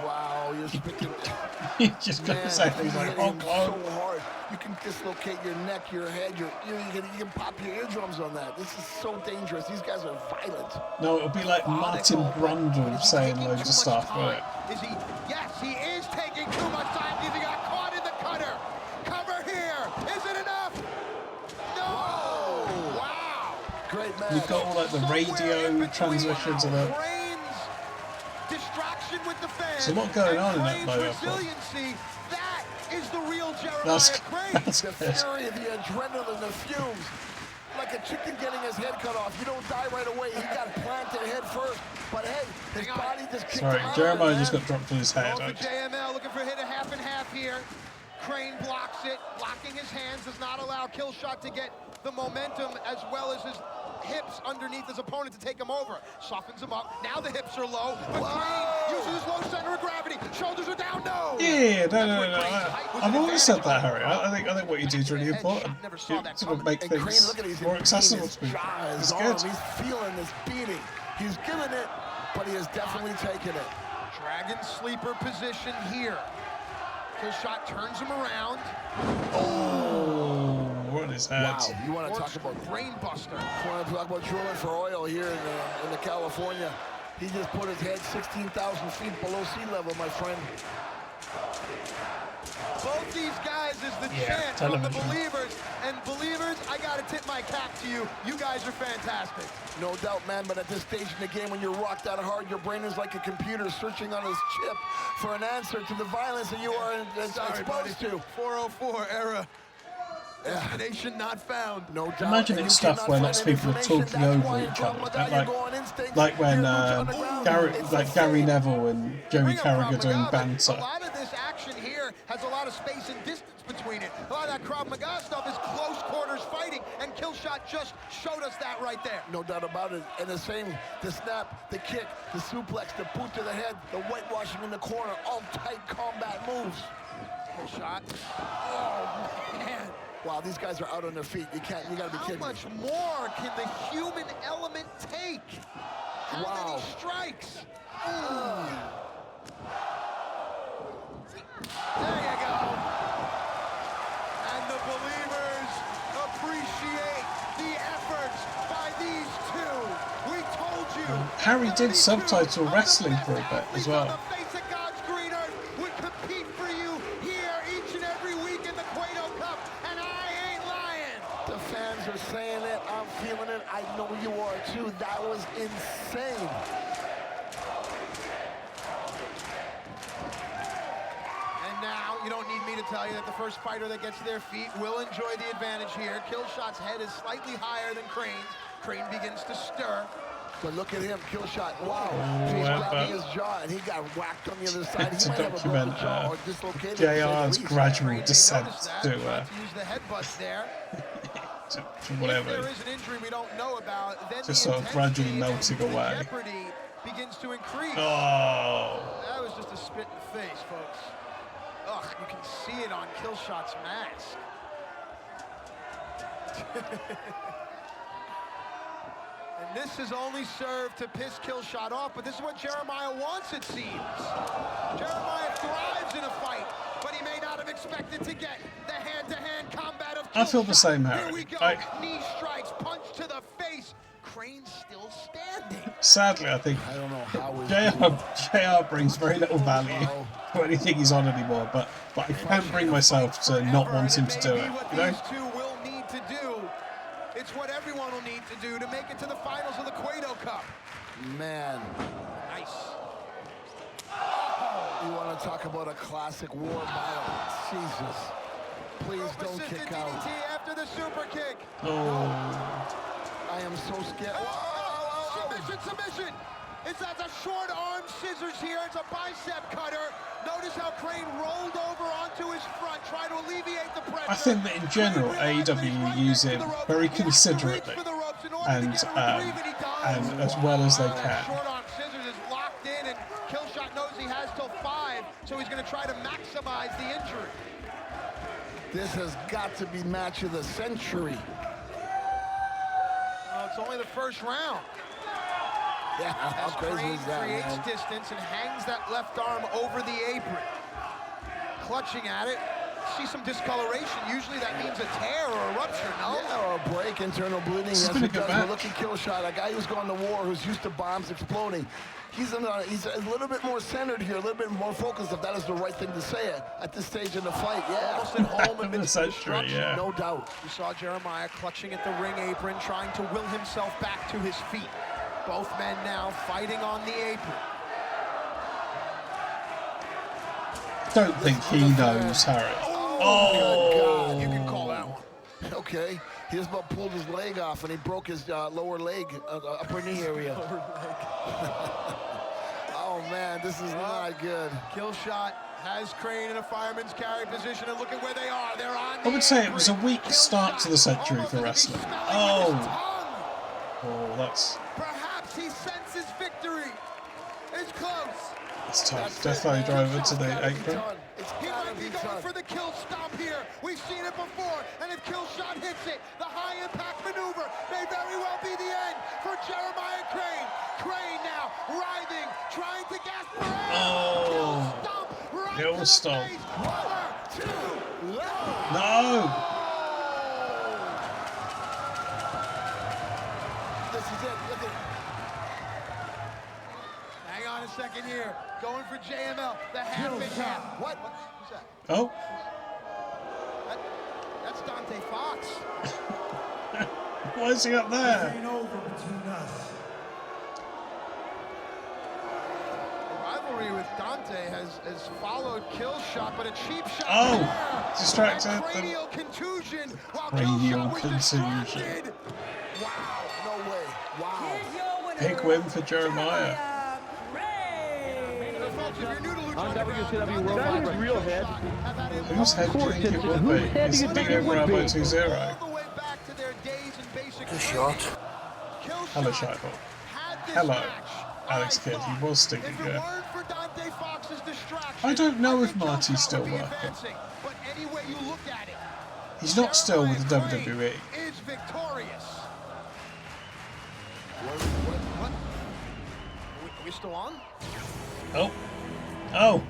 Wow, you're speaking. He's just going to say things you're like, hitting oh, him so hard. You can dislocate your neck, your head, you can pop your eardrums on that. This is so dangerous. These guys are violent. No, it'll be like Martin Brundle saying loads of stuff, won't it? Is he? Yes, he is taking too much time. He got caught in the cutter. Cover here. Is it enough? No. Wow. Great match. You've got all like the radio transmissions and that. Crane's distraction with the fans. There's a lot going on in that Crane's live F1. resiliency. That is the real Jeremiah That's Crane. The fury, the adrenaline, the fumes. Like a chicken getting his head cut off. You don't die right away. He got planted head first. But hey, his body just kicked Sorry, him out Jeremiah of it, just man. got dropped on his head. Going for JML, looking for a hit a half and half here. Crane blocks it, blocking his hands, does not allow 𝐋𝐿 to get the momentum as well as his hips underneath his opponent to take him over. Softens him up. Now the hips are low, but Crane uses his low center of gravity. Shoulders are down. No. Yeah, no. I've always said that, Harry. I think what you do is really important. You sort of make And Crane, things look at his more accessible to people. His It's arm, good. he's feeling this beating. He's giving it, but he has definitely taken it. Dragon sleeper position here. 𝐋𝐿 turns him around. Oh, what is that? Wow, you want to talk about brain buster. You want to talk about drilling for oil here in the California. He just put his head 16,000 feet below sea level, my friend. Both these guys is the chant from the believers. And believers, I got to tip my cap to you. You guys are fantastic. No doubt, man, but at this stage in the game, when you're rocked that hard, your brain is like a computer searching on its chip for an answer to the violence that you are exposed to. 404 era. Destination not found. No doubt. Imagine it's stuff where lots of people are talking over each other. Like when Gary Neville and Joey Carragher doing banter. A lot of this action here has a lot of space and distance between it. A lot of that Krav Maga stuff is close quarters fighting, and 𝐋𝐿 just showed us that right there. No doubt about it. And the snap, the kick, the suplex, the boot to the head, the whitewashing in the corner, all tight combat moves. 𝐋𝐿. Oh, man. Wow, these guys are out on their feet. You gotta be kidding me. How much more can the human element take? How many strikes? There you go. And the believers appreciate the efforts by these two. We told you. Harry did subtitle wrestling for a bit as well. The face of God's green earth would compete for you here each and every week in the 𝐿𝐻𝐭 Cup, and I ain't lying. The fans are saying it. I'm feeling it. I know you are too. That was insane. Now, you don't need me to tell you that the first fighter that gets to their feet will enjoy the advantage here. 𝐿𝐻𝐿Shot's head is slightly higher than Crane's. Crane begins to stir. But look at him, 𝐿𝐻𝐿Shot. Wow. He's grabbing his jaw, and he got whacked on the other side. To document JR's gradual descent to use the headbutt there. to whatever. If there is an injury we don't know about, then just sort of gradually melting away. Jeopardy begins to increase. Oh. That was just a spit in the face, folks. Ugh, you can see it on 𝐿𝐻𝐿Shot's mask. And this has only served to piss 𝐿𝐻𝐿Shot off, but this is what Jeremiah wants, it seems. Jeremiah thrives in a fight, but he may not have expected to get the hand-to-hand combat of 𝐿𝐻𝐿Shot. I feel the same, Harry. Here we go. Knee strikes, punch to the face. Crane's still standing. Sadly, I think JR brings very little value to anything he's on anymore, but I can't bring myself to not want him to do it. You know? These two will need to do. It's what everyone will need to do to make it to the finals of the 𝐿𝐻𝐿 Cup. Man. Nice. You want to talk about a classic war battle? Jesus. Please don't kick out. DDT after the super kick. I am so scared. Submission. It's a short arm scissors here. It's a bicep cutter. Notice how Crane rolled over onto his front, trying to alleviate the pressure. I think that in general, AEW use it very considerately and as well as they can. Short arm scissors is locked in, and 𝐿𝐻𝐿Shot knows he has till 5, so he's going to try to maximize the injury. This has got to be match of the century. It's only the first round. Yeah, how crazy is that, creates man? distance and hangs that left arm over the apron. Clutching at it. See some discoloration. Usually that means a tear or a rupture, no? Yeah, or a break, internal bleeding. Yes, it does. But look at 𝐿𝐻𝐿Shot, a guy who's gone to war, who's used to bombs exploding. He's a little bit more centered here, a little bit more focused, if that is the right thing to say at this stage in the fight. Yeah, almost at home amidst the Century, destruction. yeah. No doubt. You saw Jeremiah clutching at the ring apron, trying to will himself back to his feet. Both men now fighting on the apron. Don't think he knows, Harry. Oh, God. You can call that one. Okay. He just about pulled his leg off, and he broke his lower leg, upper knee area. Oh, man, this is not good. 𝐿𝐻𝐿Shot has Crane in a fireman's carry position, and look at where they are. They're on I would say it was a weak start to the century for wrestling. Oh, that's... Perhaps he senses victory. It's close. It's tough. 𝐿𝐻𝐿 drove it to the apron. He might be going for the kill stomp here. We've seen it before, and if 𝐿𝐻𝐿Shot hits it, the high-impact maneuver may very well be the end for Jeremiah Crane. Crane now writhing, trying to gasp for air. Oh, Kill stomp. No. This is it. Look at it. Hang on a second here. Going for JML. The half-pitch half. What? Who's that? Oh. That's Dante Fox. Why is he up there? It ain't over between us. The rivalry with Dante has followed 𝐿𝐻𝐿Shot, but a cheap shot. Oh, there. distracted. Cranial contusion. While Cranial 𝐿𝐻𝐿Shot was contusion. distracted. Wow, no way. Wow. Big win for Jeremiah. On WCW Worldwide Real Head. Whose head do you think it would be? It's being over by 2-0. Shot. 𝐿𝐻𝐿Shot. Hello, Alex Kidd. He was stinking good. I don't know if Marty's still working. But any way you look at it, He's not still with the WWE. Is victorious. What? Are we still on? Oh. Oh.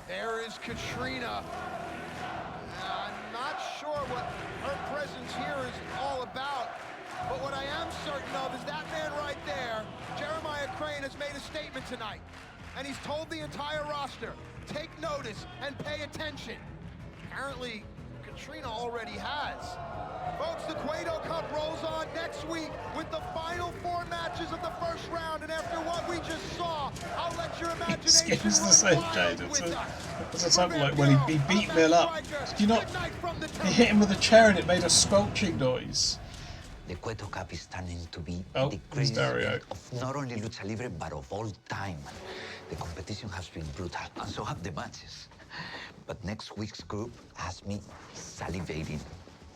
There is Katrina. I'm not sure what her presence here is all about, but what I am certain of is that man right there, Jeremiah Crane, has made a statement tonight, and he's told the entire roster, take notice and pay attention. Apparently, Katrina already has. Folks, the 𝐲𝐿 Cup rolls on next week with the final 4 matches of the first round, and after what we just saw, I'll let your imagination It's the same shade. It's something like when he beat Mill up. Did you not? He hit him with a chair and it made a squelching noise. The 𝐲𝐿 Cup is turning to be the greatest event of not only Lucha Libre, but of all time. The competition has been brutal, and so have the matches. But next week's group has me salivating.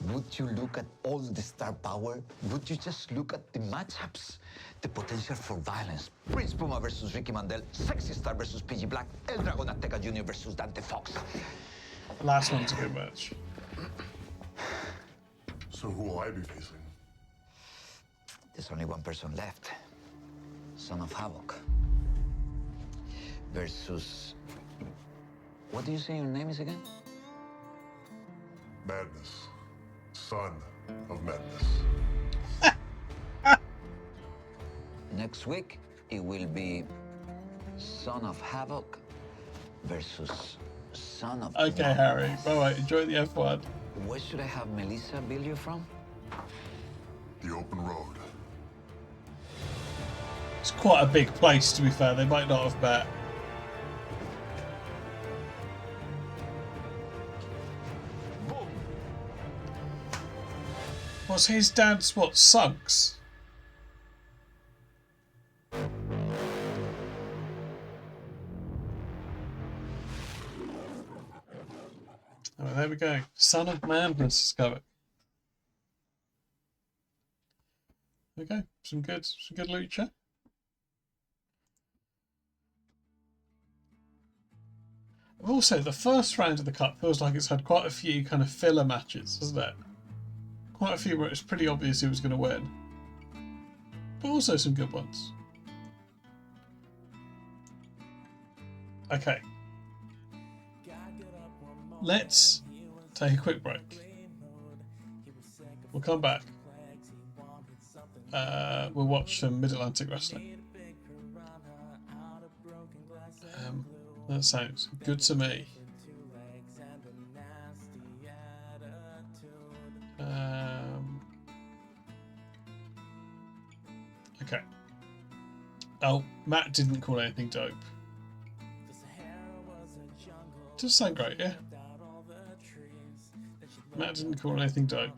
Would you look at all the star power? Would you just look at the matchups? The potential for violence. Prince Puma versus Ricky Mandel, Sexy Star versus PG Black, ℕ𝕚𝕥𝕖 Jr. versus Dante Fox. The last one's a good match. So who will I be facing? There's only one person left. Son of Havoc. Versus... What do you say your name is again? Madness. Son of Madness. Next week, it will be Son of Havoc versus Son of Okay, Madness. Harry. Bye-bye. Enjoy the F1. Where should I have Melissa bill you from? The open road. It's quite a big place, to be fair. They might not have met. Was his dad's what? Suggs? Oh, there we go. Son of Madness is coming. Okay, some good lucha. Also, the first round of the cup feels like it's had quite a few kind of filler matches, hasn't it? Quite a few where it's pretty obvious who was going to win. But also some good ones. Okay. Let's take a quick break. We'll come back. We'll watch some Mid-Atlantic wrestling. That sounds good to me. Okay. Oh, Matt didn't call anything dope. Does sound great, yeah. Matt didn't call anything dope.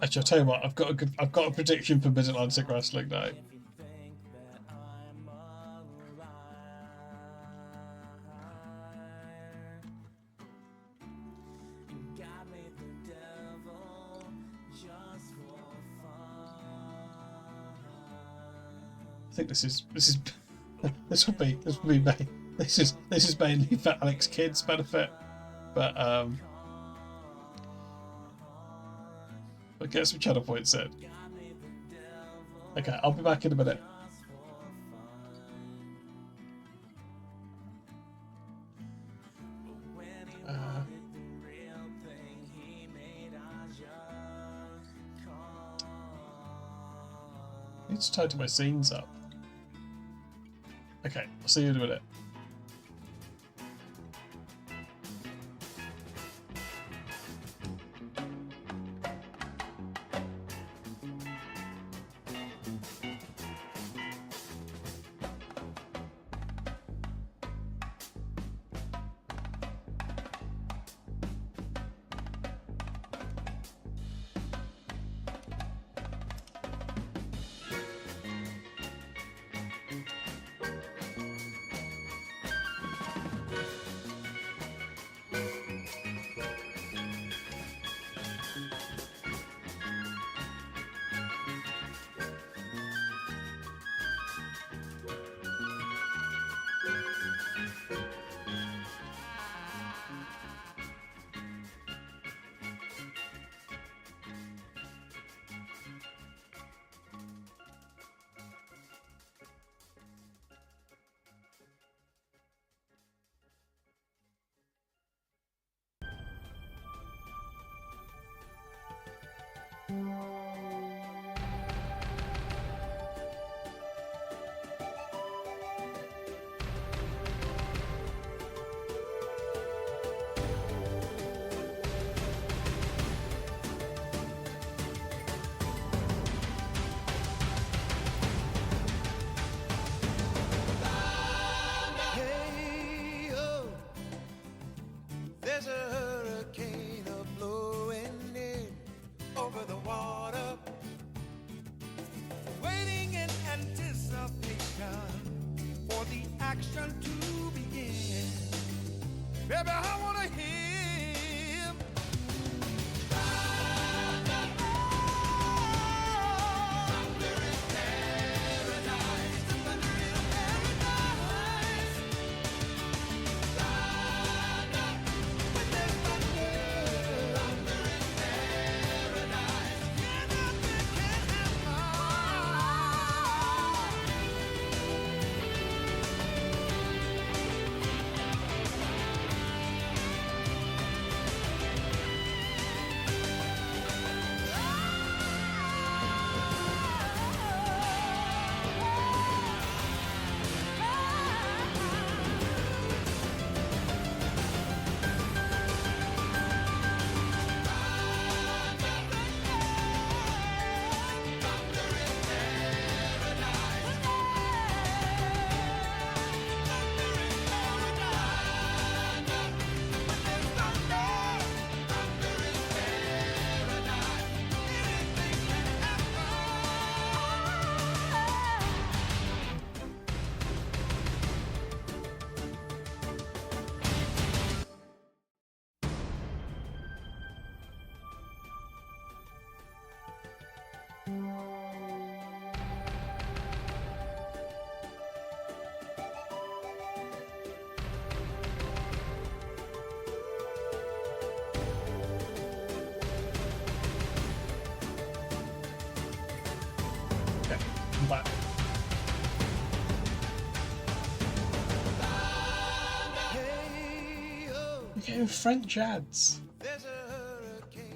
Actually, I'll tell you what. I've got a prediction for Mid-Atlantic wrestling now. I think this is this will be main. This is mainly for Alex Kidd's benefit, but get some channel points in. Okay, I'll be back in a minute. I need to tighten my scenes up. Okay, I'll see you in a minute. Baby, I wanna hear. Back. You're getting French ads.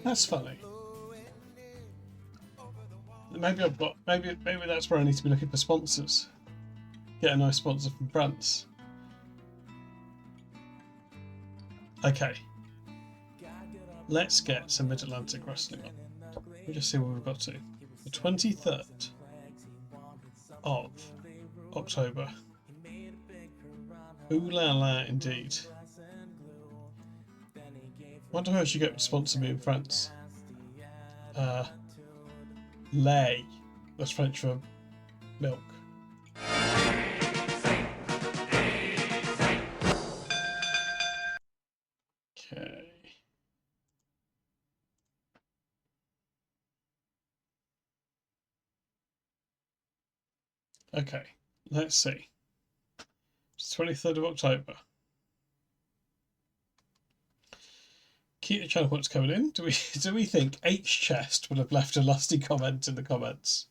That's funny. Maybe I've got maybe that's where I need to be looking for sponsors. Get a nice sponsor from France. Okay. Let's get some Mid-Atlantic wrestling on. Let me just see what we've got to. The 23rd of October. Ooh la la indeed. Wonder who I should get to sponsor me in France. Lait. That's French for milk. Okay. Okay, let's see. It's 23rd of October. Keep the channel points coming in. Do we think 𝐻_Chest would have left a lusty comment in the comments?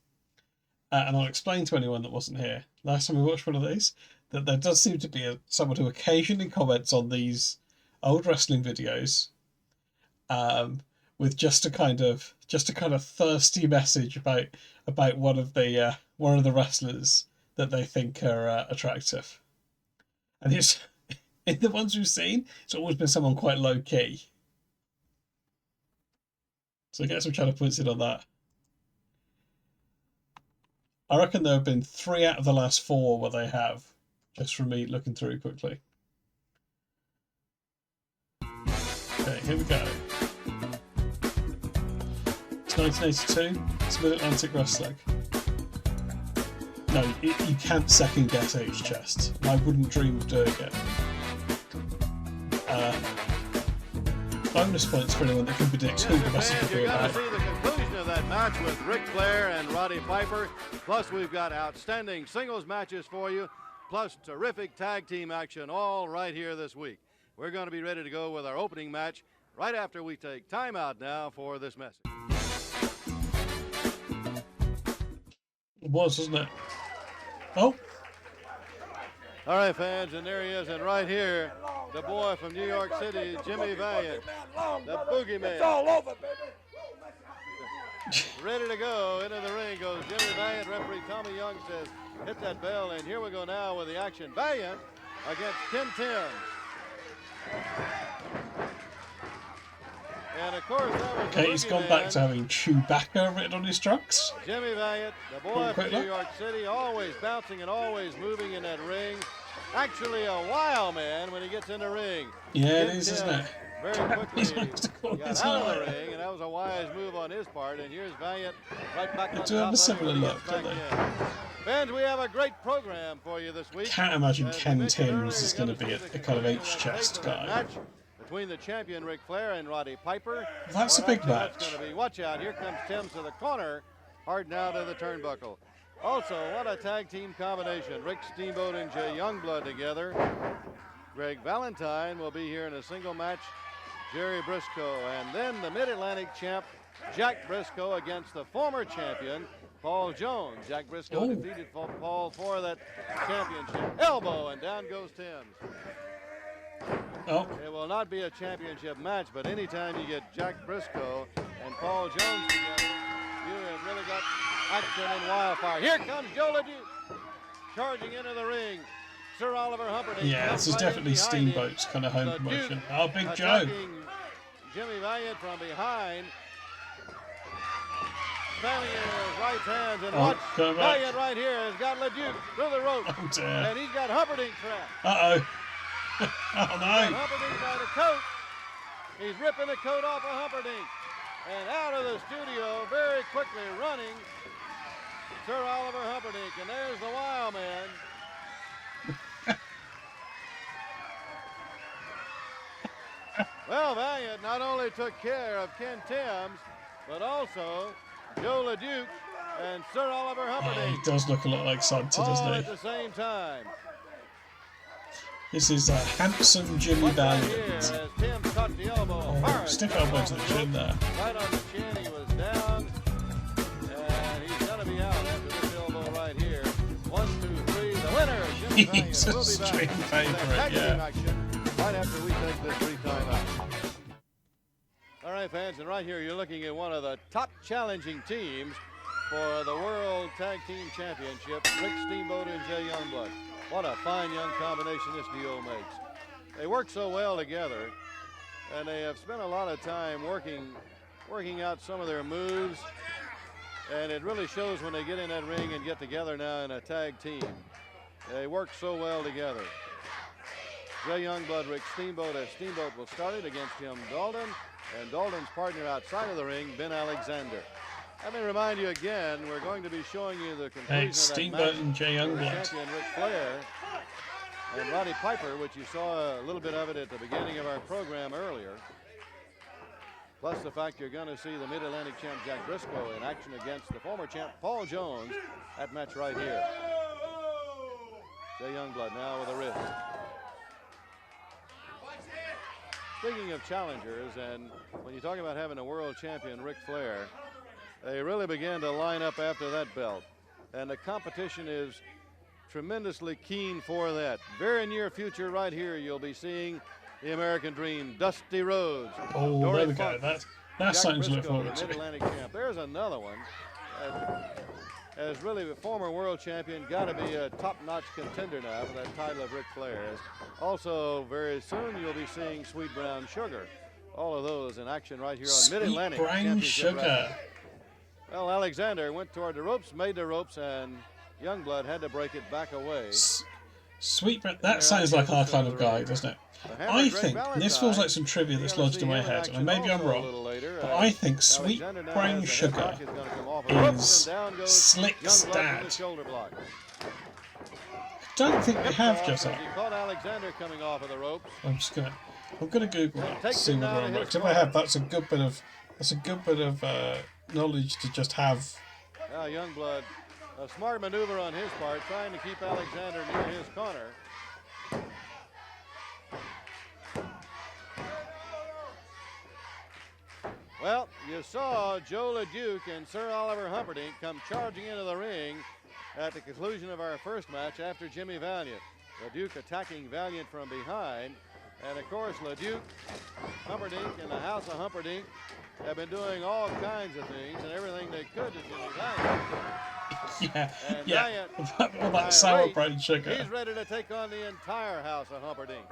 And I'll explain to anyone that wasn't here. Last time we watched one of these, that there does seem to be someone who occasionally comments on these old wrestling videos, with just a kind of thirsty message about one of the wrestlers that they think are attractive. And it's in the ones we've seen, it's always been someone quite low key. So get some channel points in on that. I reckon there have been 3 out of the last 4 where they have, just from me looking through quickly. Okay, here we go. It's 1982. It's Mid-Atlantic Wrestling. No, you can't second guess 𝐻_Chest. I wouldn't dream of doing it. Bonus points for anyone that can predict who the message will be about. You're going to see the conclusion of that match with Ric Flair and Roddy Piper. Plus, we've got outstanding singles matches for you, plus terrific tag team action all right here this week. We're going to be ready to go with our opening match right after we take time out now for this message. It was, wasn't it? Oh. All right, fans, and there he is, and right here, the boy from New York City, Jimmy Valiant, the boogeyman. It's all over, baby. Ready to go. Into the ring goes Jimmy Valiant. Referee Tommy Young says, hit that bell, and here we go now with the action. Valiant against Tim Tim. And of course, that was okay, he's gone back to having Chewbacca written on his trucks. Jimmy Valiant, the boy from New York City, always bouncing and always moving in that ring. Actually, a wild man when he gets in the ring. Yeah, it is, isn't it? very quickly got out of the ring, and that was a wise move on his part. And here's Valiant right back on top of him. Fans, we have a great program for you this week. Can't imagine Ken Timms is going to be a kind of H-chest guy. Match between the champion Ric Flair and Roddy Piper. That's a big match. Going to be. Watch out! Here comes Timms to the corner, hard now to the turnbuckle. Also, what a tag team combination. Rick Steamboat and Jay Youngblood together. Greg Valentine will be here in a single match. Jerry Briscoe, and then the Mid-Atlantic champ Jack Briscoe against the former champion Paul Jones. Jack Briscoe defeated Paul for that championship. Elbow, and down goes Timms. Oh. It will not be a championship match, but anytime you get Jack Briscoe and Paul Jones together, you have really got action and wildfire. Here comes Joe LeDuc charging into the ring. Sir Oliver Humperdinck. Yeah, this is definitely Steamboat's kind of home promotion. Oh, Big Joe. Jimmy Valiant from behind. Spamming in his right hands, and watch Valiant right here has got LeDuc through the rope. Oh, dear. And he's got Humperdinck trapped. Uh-oh. Oh, no. Humperdinck by the coat. He's ripping the coat off of Humperdinck. And out of the studio, very quickly running, Sir Oliver Humperdinck. And there's the Wild Man. Well, Valiant not only took care of Ken Timms, but also Joe LeDuc and Sir Oliver Humperdinck. He does look a lot like Santa, doesn't he? All at the same time. This is handsome Jimmy Valiant. Timms caught the elbow hard. Stiff elbow to the chin there. Right on the chin, he was down. And he's going to be out after this elbow right here. 1, 2, 3, the winner, Jimmy Valiant. He's a stream favorite, yeah. Right after we take this 3 timeout. All right, fans, and right here you're looking at one of the top challenging teams for the World Tag Team Championship, Rick Steamboat and Jay Youngblood. What a fine young combination this duo makes. They work so well together, and they have spent a lot of time working out some of their moves, and it really shows when they get in that ring and get together now in a tag team. They work so well together. Jay Youngblood, Rick Steamboat, as Steamboat will start it against Jim Dalton, and Dalton's partner outside of the ring, Ben Alexander. Let me remind you again, we're going to be showing you the conclusion of that Steamboat match and Jay Youngblood. Champion Ric Flair and Roddy Piper, which you saw a little bit of it at the beginning of our program earlier. Plus the fact you're going to see the Mid-Atlantic champ Jack Briscoe in action against the former champ Paul Jones. That match right here. Jay Youngblood now with a wrist. Speaking of challengers, and when you talk about having a world champion, Ric Flair, they really began to line up after that belt. And the competition is tremendously keen for that. Very near future right here, you'll be seeing the American Dream, Dusty Rhodes. Oh, Dory there we Funk, go. That's something to look Briscoe, forward the to. Mid-Atlantic champ. There's another one. As really the former world champion, got to be a top-notch contender now for that title of Ric Flair's. Also, very soon you'll be seeing Sweet Brown Sugar. All of those in action right here on Mid-Atlantic Sweet Brown Championship Sugar. Wrestling. Well, Alexander went toward the ropes, made the ropes, and Youngblood had to break it back away. Sweet Brown, that sounds like our kind of guy, doesn't it? I think, and this feels like some trivia that's lodged in my head, and maybe I'm wrong, but I think Sweet Brown Sugar is Slick's dad. I don't think they have just that. He caught Alexander coming off of the ropes. I'm gonna Google that to see whether I'm right. Because if I have, that's a good bit of knowledge to just have. Now Youngblood, a smart maneuver on his part, trying to keep Alexander near his corner. Well, you saw Joe LeDuc and Sir Oliver Humperdinck come charging into the ring at the conclusion of our first match after Jimmy Valiant. LeDuc attacking Valiant from behind. And of course, LeDuc, Humperdinck, and the House of Humperdinck have been doing all kinds of things and everything they could to Jimmy Valiant. Yeah. Valiant, all that sour brown sugar. He's ready to take on the entire House of Humperdinck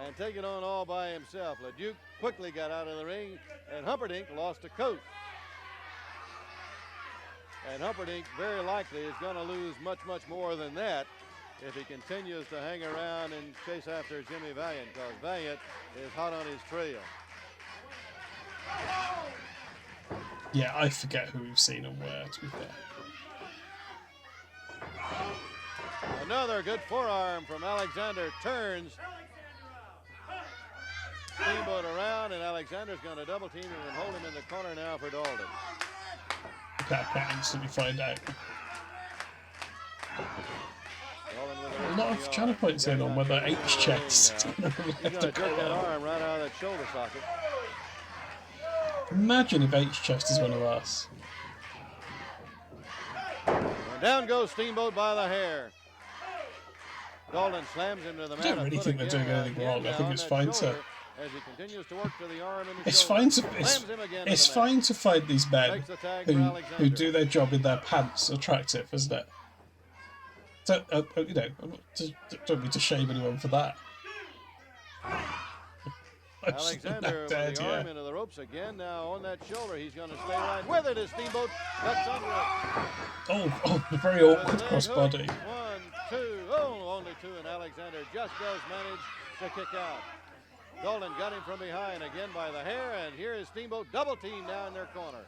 and take it on all by himself. LeDuc quickly got out of the ring, and Humperdinck lost a coat. And Humperdinck very likely is going to lose much, much more than that if he continues to hang around and chase after Jimmy Valiant, because Valiant is hot on his trail. Yeah, I forget who we've seen and where, to be fair. Another good forearm from Alexander. Turns Steamboat around, and Alexander's going to double team him and hold him in the corner now for Dalton. I can't instantly find out. A lot of channel points in on whether ℏ_chest. He's going to jerk that arm right out of that shoulder socket. Imagine if ℏ_chest is one of us. And down goes Steamboat by the hair. Dalton slams him to the mat. I don't really think they're doing anything wrong. I think it's fine to. As he continues to work to the arm and the It's shoulder. fine to. It's fine to fight these men who do their job in their pants attractive, isn't it? So, you know, don't mean to shame anyone for that. Alexander with the arm into the ropes again. Now on that shoulder, he's going to stay right with it as Steamboat cuts under it. Oh, very awkward crossbody. 1, 2, only 2, and Alexander just does manage to kick out. Dalton got him from behind again by the hair, and here is Steamboat double team now in their corner.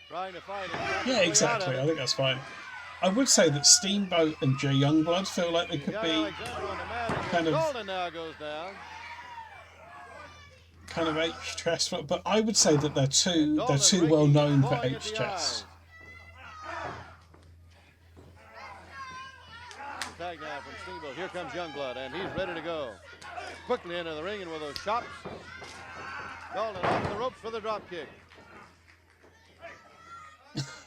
Trying to fight him. Yeah, exactly. I think that's fine. I would say that Steamboat and Jay Youngblood feel like they could be kind of Dalton now goes down. Kind of ℏ_chest, but I would say that they're too well known for ℏ_chest. Tag now from Steamboat. Here comes Youngblood, and he's ready to go. Quickly into the ring, and with those chops, Dalton off the ropes for the drop kick.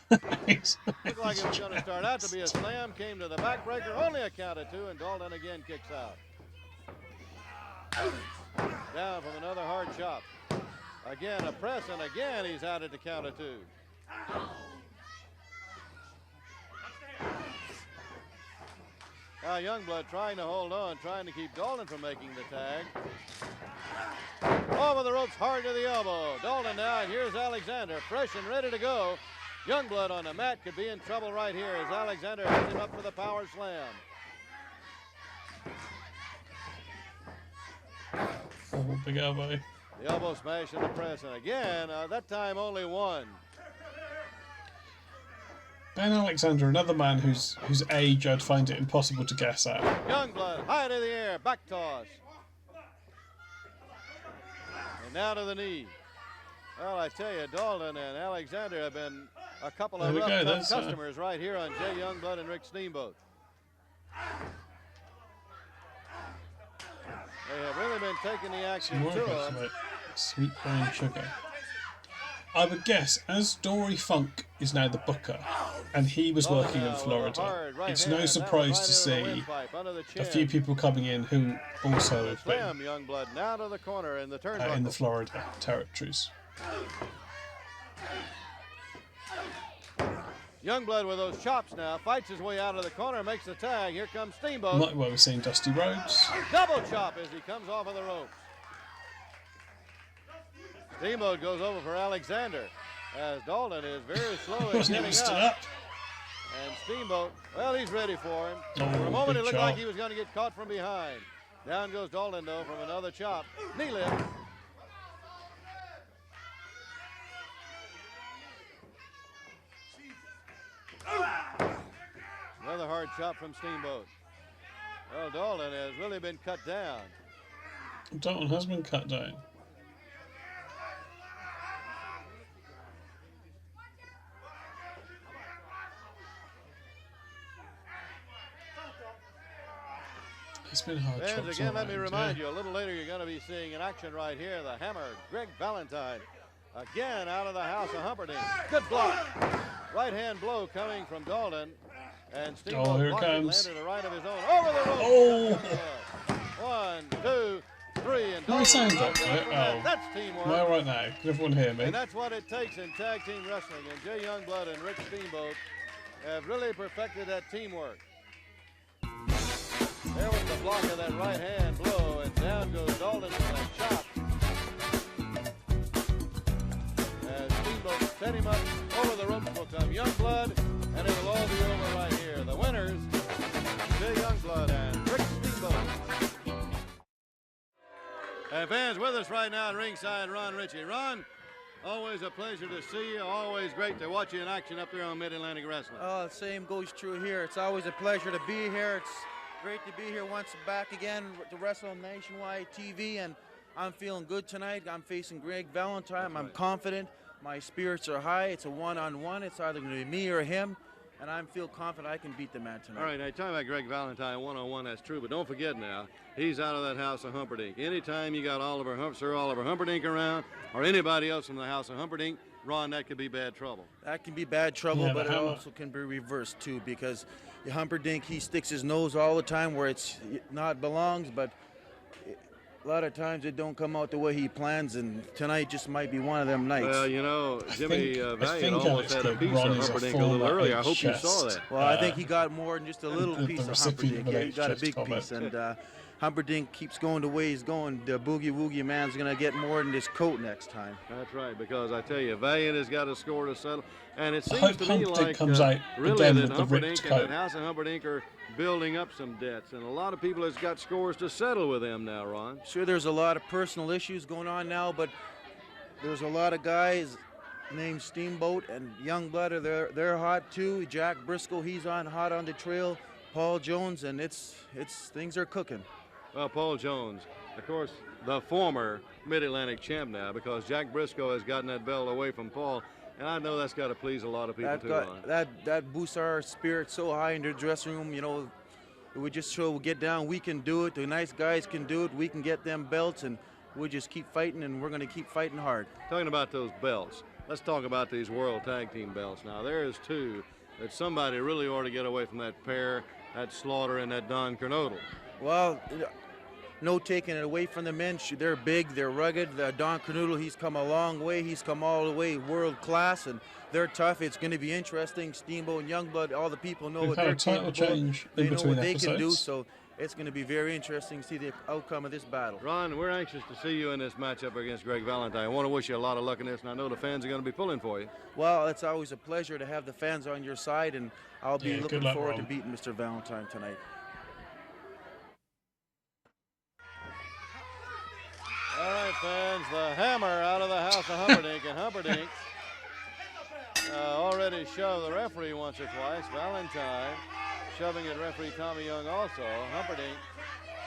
Looked like it was going to start out to be a slam. Came to the backbreaker, only a count of 2, and Dalton again kicks out. Down from another hard chop. Again a press, and again he's out at the count of 2. Now Youngblood trying to hold on, trying to keep Dalton from making the tag. Over the ropes, hard to the elbow. Dalton now, and here's Alexander, fresh and ready to go. Youngblood on the mat could be in trouble right here as Alexander has him up for the power slam. Oh, big elbow. The elbow smash and the press, and again, that time only 1. Ben Alexander, another man whose age I'd find it impossible to guess at. Youngblood, high to the air, back toss. And now to the knee. Well, I tell you, Dalton and Alexander have been a couple of rough customers right here on Jay Youngblood and Rick Steamboat. They have really been taking the action to them. Sweet brown sugar. I would guess, as Dory Funk is now the booker, and he was working in Florida, it's no surprise to see a few people coming in who also have been Youngblood now to the corner in the turnbuckle. In the Florida territories. Youngblood with those chops now, fights his way out of the corner, makes the tag. Here comes Steamboat. Might well be seeing Dusty Rhodes. Double chop as he comes off of the ropes. Steamboat goes over for Alexander as Dalton is very slow in getting up. And Steamboat, well, he's ready for him. For a moment, it looked like he was going to get caught from behind. Down goes Dalton, though, from another chop. Knee lift. Another hard chop from Steamboat. Well, Dalton has really been cut down. Dalton has been cut down. It's been hard. And again, let me remind you, a little later you're going to be seeing in action right here, the Hammer, Greg Valentine, again out of the house of Humperdinck. Good block. Right hand blow coming from Dalton. And Steamboat here it comes. Landed a right of his own over the rope. Oh! 1, 2, 3, and My sound dropped it. Oh. That's teamwork. Well, right now, can everyone hear me? And that's what it takes in tag team wrestling. And Jay Youngblood and Rick Steamboat have really perfected that teamwork. There was the block of that right hand blow, and down goes Dalton with that chop. As Steamboat set him up over the ropes will come Youngblood, and it will all be over right here. And fans with us right now at ringside, Ron Ritchie. Ron, always a pleasure to see you. Always great to watch you in action up there on Mid-Atlantic Wrestling. The same goes true here. It's always a pleasure to be here. It's great to be here once back again to wrestle on nationwide TV, and I'm feeling good tonight. I'm facing Greg Valentine. I'm confident. My spirits are high. It's a one-on-one. It's either going to be me or him, and I feel confident I can beat the man tonight. All right, now talking about Greg Valentine one-on-one, that's true, but don't forget now, he's out of that House of Humperdinck. Anytime you got Sir Oliver Humperdinck around, or anybody else from the House of Humperdinck, Ron, that could be bad trouble. That can be bad trouble, but it also can be reversed too, because Humperdinck, he sticks his nose all the time where it's not belongs, but a lot of times it don't come out the way he plans, and tonight just might be one of them nights. Well, you know, Jimmy Valiant almost had a piece of Humperdinck a little earlier. I hope you saw that. Well, I think he got more than just a little piece of Humperdinck. Yeah, he got a big piece, and Humperdinck keeps going the way he's going. The Boogie Woogie Man's going to get more than this coat next time. That's right, because I tell you, Valiant has got a score to settle, and it seems to me like comes out really again that with the ripped Humperdinck and coat. the House of Humperdinck are building up some debts, and a lot of people has got scores to settle with them now, Ron. Sure, there's a lot of personal issues going on now, but there's a lot of guys named Steamboat and Youngblood. They're hot too. Jack Briscoe, he's on hot on the trail. Paul Jones, and it's things are cooking. Well, Paul Jones, of course, the former Mid-Atlantic champ now, because Jack Briscoe has gotten that belt away from Paul, and I know that's got to please a lot of people too, Ron. That boosts our spirit so high in the dressing room. You know, we just show we get down, we can do it. The nice guys can do it. We can get them belts, and we just keep fighting, and we're going to keep fighting hard. Talking about those belts, let's talk about these World Tag Team belts. Now, there's two that somebody really ought to get away from that pair, that Slaughter and that Don Kernodle. Well, no taking it away from the men. They're big, they're rugged. Don Kernodle, he's come a long way. He's come all the way world class, and they're tough. It's going to be interesting. Steamboat and Youngblood, all the people know what they're capable of. They know what they can do, so it's going to be very interesting to see the outcome of this battle. Ron, we're anxious to see you in this matchup against Greg Valentine. I want to wish you a lot of luck in this, and I know the fans are going to be pulling for you. Well, it's always a pleasure to have the fans on your side, and I'll be looking forward to beating Mr. Valentine tonight. All right, fans, the Hammer out of the House of Humperdinck, and Humperdinck already shoved the referee once or twice. Valentine shoving at referee Tommy Young also. Humperdinck,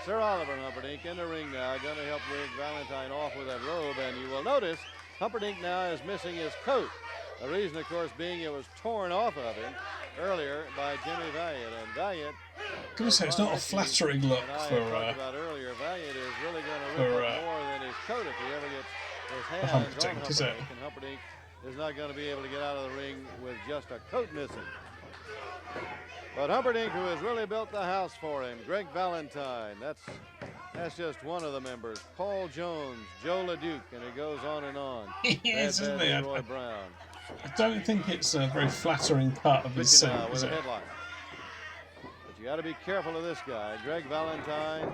Sir Oliver Humperdinck in the ring now, going to help Greg Valentine off with that robe, and you will notice Humperdinck now is missing his coat. The reason, of course, being it was torn off of him earlier by Jimmy Valiant, and Valiant. I'm going to say it's not a flattering look for about earlier, Valiant is really going to rip up more than his coat if he ever gets his hands on Humperdinck, and Humperdinck is not going to be able to get out of the ring with just a coat missing. But Humperdinck, who has really built the house for him, Greg Valentine, that's just one of the members. Paul Jones, Joe LeDuc, and it goes on and on. Yes, isn't it? Roy Brown. I don't think it's a very flattering part of his suit, is with a it? headlock. But you got to be careful of this guy, Greg Valentine.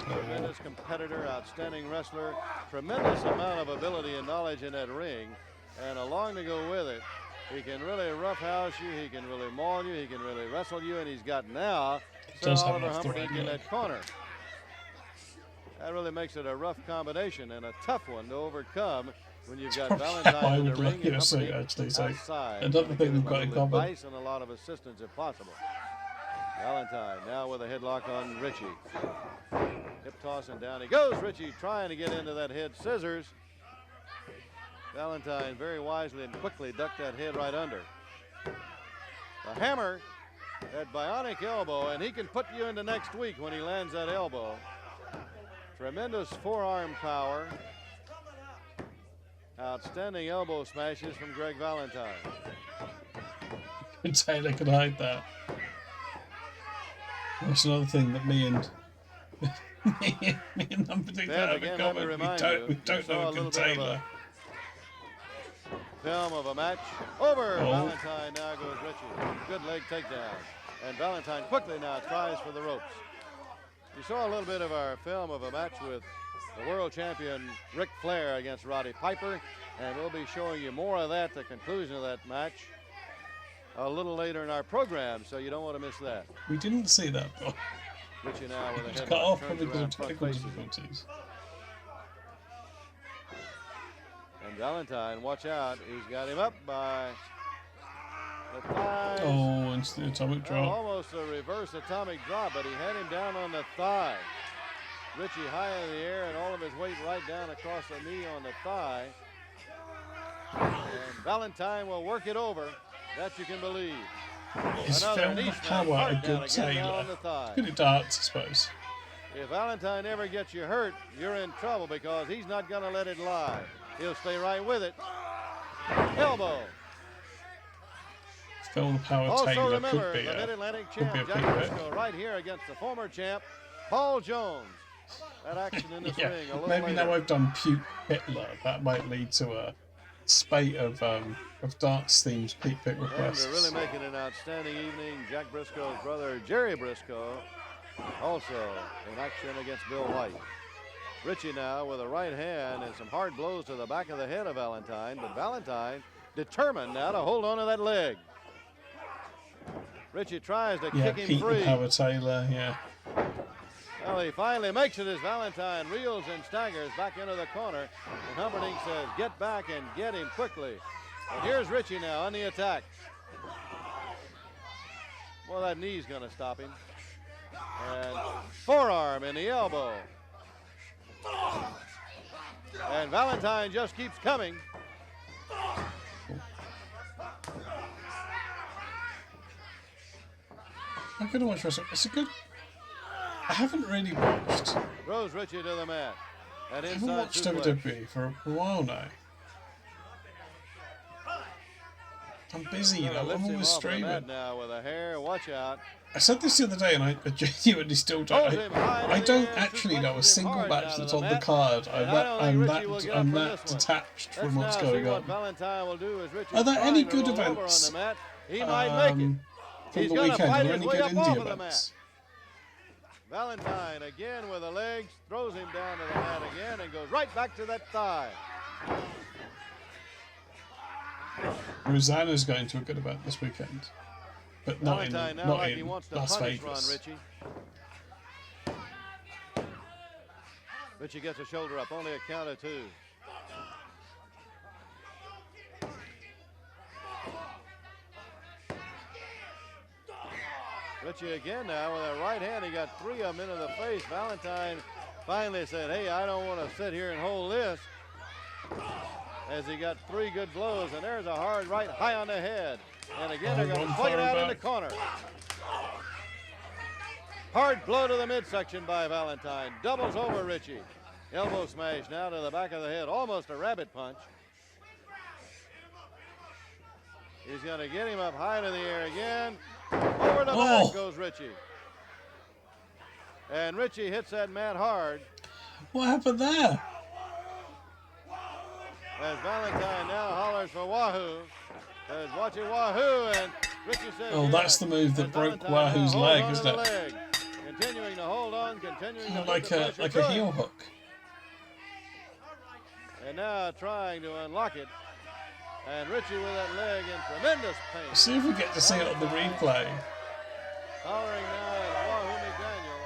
Tremendous competitor, outstanding wrestler, tremendous amount of ability and knowledge in that ring, and along to go with it. He can really roughhouse you, he can really maul you, he can really wrestle you, and he's got now Sir Oliver Humperdinck in that corner. That really makes it a rough combination and a tough one to overcome when you've got Valentine in the ring and Humperdinck outside. Another thing we've got in common. Advice and a lot of assistance if possible. Valentine now with a headlock on Ritchie. Hip toss and down he goes. Ritchie trying to get into that head scissors. Valentine very wisely and quickly ducked that head right under. The Hammer, that bionic elbow, and he can put you into next week when he lands that elbow. Tremendous forearm power. Outstanding elbow smashes from Greg Valentine. Taylor could hide that. That's another thing that me and Humperdinck have in common. We don't know a good Taylor. Film of a match over. Valentine now goes Ritchie. Good leg takedown. And Valentine quickly now tries for the ropes. You saw a little bit of our film of a match with the world champion Ric Flair against Roddy Piper, and we'll be showing you more of that, the conclusion of that match, a little later in our program, so you don't want to miss that. We didn't see that, Bob. Ritchie now with a It's headlock, cut off turns probably because around, of front technical faces. difficulties. And Valentine, watch out. He's got him up by the thighs. Oh, into the atomic drop. Almost a reverse atomic drop, but he had him down on the thigh. Richie high in the air and all of his weight right down across the knee on the thigh. And Valentine will work it over. That you can believe. Is Velma Power a good tailor? Good at darts, I suppose. If Valentine ever gets you hurt, you're in trouble because he's not going to let it lie. He'll stay right with it. Elbow. Phil the Power Also Taylor remember, could be the a Mid-Atlantic champ, big Jack hit. Briscoe, right here against the former champ, Paul Jones. That action in this ring a little maybe later. now I've done Puke Hitler. That might lead to a spate of darts themes pick requests. And really making an outstanding evening. Jack Briscoe's brother, Jerry Briscoe, also in action against Bill White. Richie now with a right hand and some hard blows to the back of the head of Valentine, but Valentine determined now to hold on to that leg. Richie tries to kick him Pete free. the Power Taylor, yeah. Well, he finally makes it as Valentine reels and staggers back into the corner. And ℕ𝕚𝕥𝕖 says, get back and get him quickly. And here's Richie now on the attack. Well, that knee's going to stop him. And forearm in the elbow. And Valentine just keeps coming. I'm going to watch wrestling. It's a good... I haven't really watched... Throws Richie to the mat. And I haven't inside watched suplex. WWE for a while now. I'm busy, you know. I'm always streaming. Now with a hair, watch out. I said this the other day, and I genuinely still don't. I don't actually know a single match that's on the card. I'm that detached from what's going on. Are there any good events He might make it. from the weekend? Are there any good indie events? Valentine again with the legs, throws him down to the mat again, and goes right back to that thigh. Rosanna's going to a good event this weekend, but not in Las Vegas. Richie gets a shoulder up, only a count of two. Richie again now with a right hand. He got three of them into the face. Valentine finally said, hey, I don't want to sit here and hold this. As he got three good blows, and there's a hard right high on the head. And again, they're going to play it out in the corner. Hard blow to the midsection by Valentine. Doubles over Richie. Elbow smash now to the back of the head. Almost a rabbit punch. He's going to get him up high to the air again. Over the back goes Richie. And Richie hits that mat hard. What happened there? As Valentine now hollers for Wahoo. Says, watch it, Wahoo. And Richie says, oh, that's the move that broke Wahoo's leg, isn't it? Leg. Continuing to hold on, continuing to like a heel hook. And now trying to unlock it. And Richie with that leg in tremendous pain. See if we get to see it on the replay. Hollering now at Wahoo McDaniel.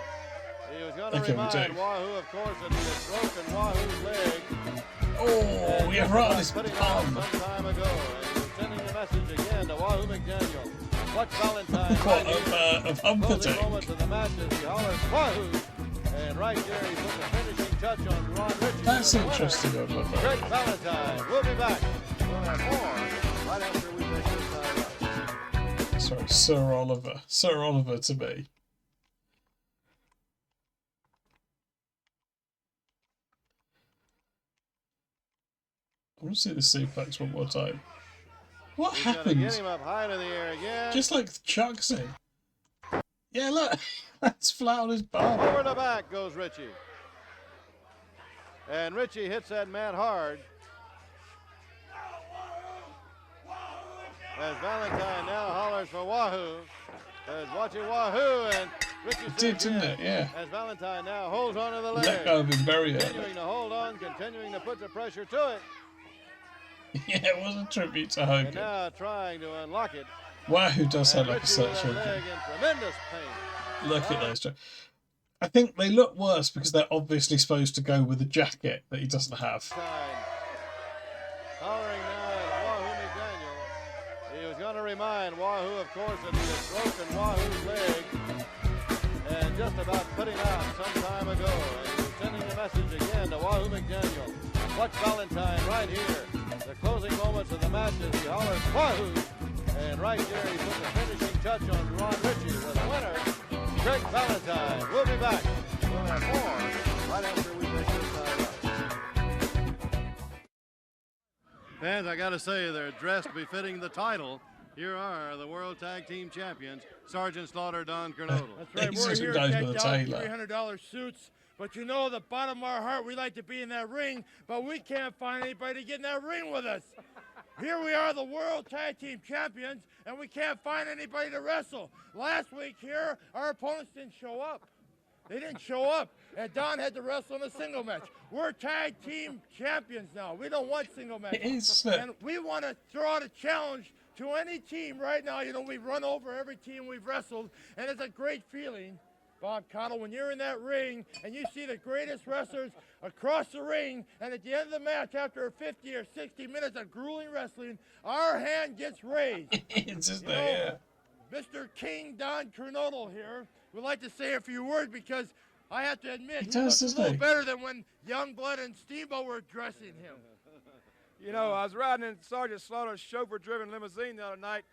He was going to remind Wahoo, of course, that he had broken Wahoo's leg. Oh, yeah, right on his palm. Some time ago. And he was sending a message again to Wahoo McDaniel. Watch Valentine. What, of closing moment to the match as he hollers Wahoo. And right there, he put the finishing touch on Ron Richie. That's interesting. Great Valentine. We'll be back. We'll have more right after we take this time. Sorry, Sir Oliver. Sir Oliver to me. I want to see the suplex one more time. What happened? Get him up high to the air again. Just like Chuck's in. Yeah, look. That's flat on his bum. Over the back goes Richie. And Richie hits that mat hard. As Valentine now hollers for Wahoo. Says, watch it, Wahoo. And Richie did, didn't it? Yeah. As Valentine now holds onto the leg. Let go of him very early. Continuing to hold on, continuing to put the pressure to it. Yeah, it was a tribute to Hogan. And now trying to unlock it. Wahoo does have like a Richie search with Hogan. that leg in tremendous pain. Look at those. I think they look worse because they're obviously supposed to go with a jacket that he doesn't have. in mind, Wahoo, of course, that he has broken Wahoo's leg and just about put him out some time ago. And he was sending a message again to Wahoo McDaniel. Watch Valentine right here. The closing moments of the match as he hollers Wahoo. And right there he put the finishing touch on Ron Ritchie with the winner, Greg Valentine. We'll be back. We'll have more right after we break this time up. Fans, I got to say, they're dressed befitting the title. Here are the World Tag Team Champions, Sergeant Slaughter, Don Kernodle. That's right, we're here decked out in $300 suits. But you know, the bottom of our heart, we like to be in that ring, but we can't find anybody to get in that ring with us. Here we are, the World Tag Team Champions, and we can't find anybody to wrestle. Last week here, our opponents didn't show up. They didn't show up, and Don had to wrestle in a single match. We're tag team champions now. We don't want single matches. And we want to throw out a challenge to any team right now. You know, we've run over every team we've wrestled, and it's a great feeling, Bob Caudle, when you're in that ring and you see the greatest wrestlers across the ring, and at the end of the match, after 50 or 60 minutes of grueling wrestling, our hand gets raised. It's just there. Mr. King Don Kernodle here would like to say a few words because I have to admit, he looks a little better than when Youngblood and Steamboat were dressing him. You know, I was riding in Sergeant Slaughter's chauffeur-driven limousine the other night,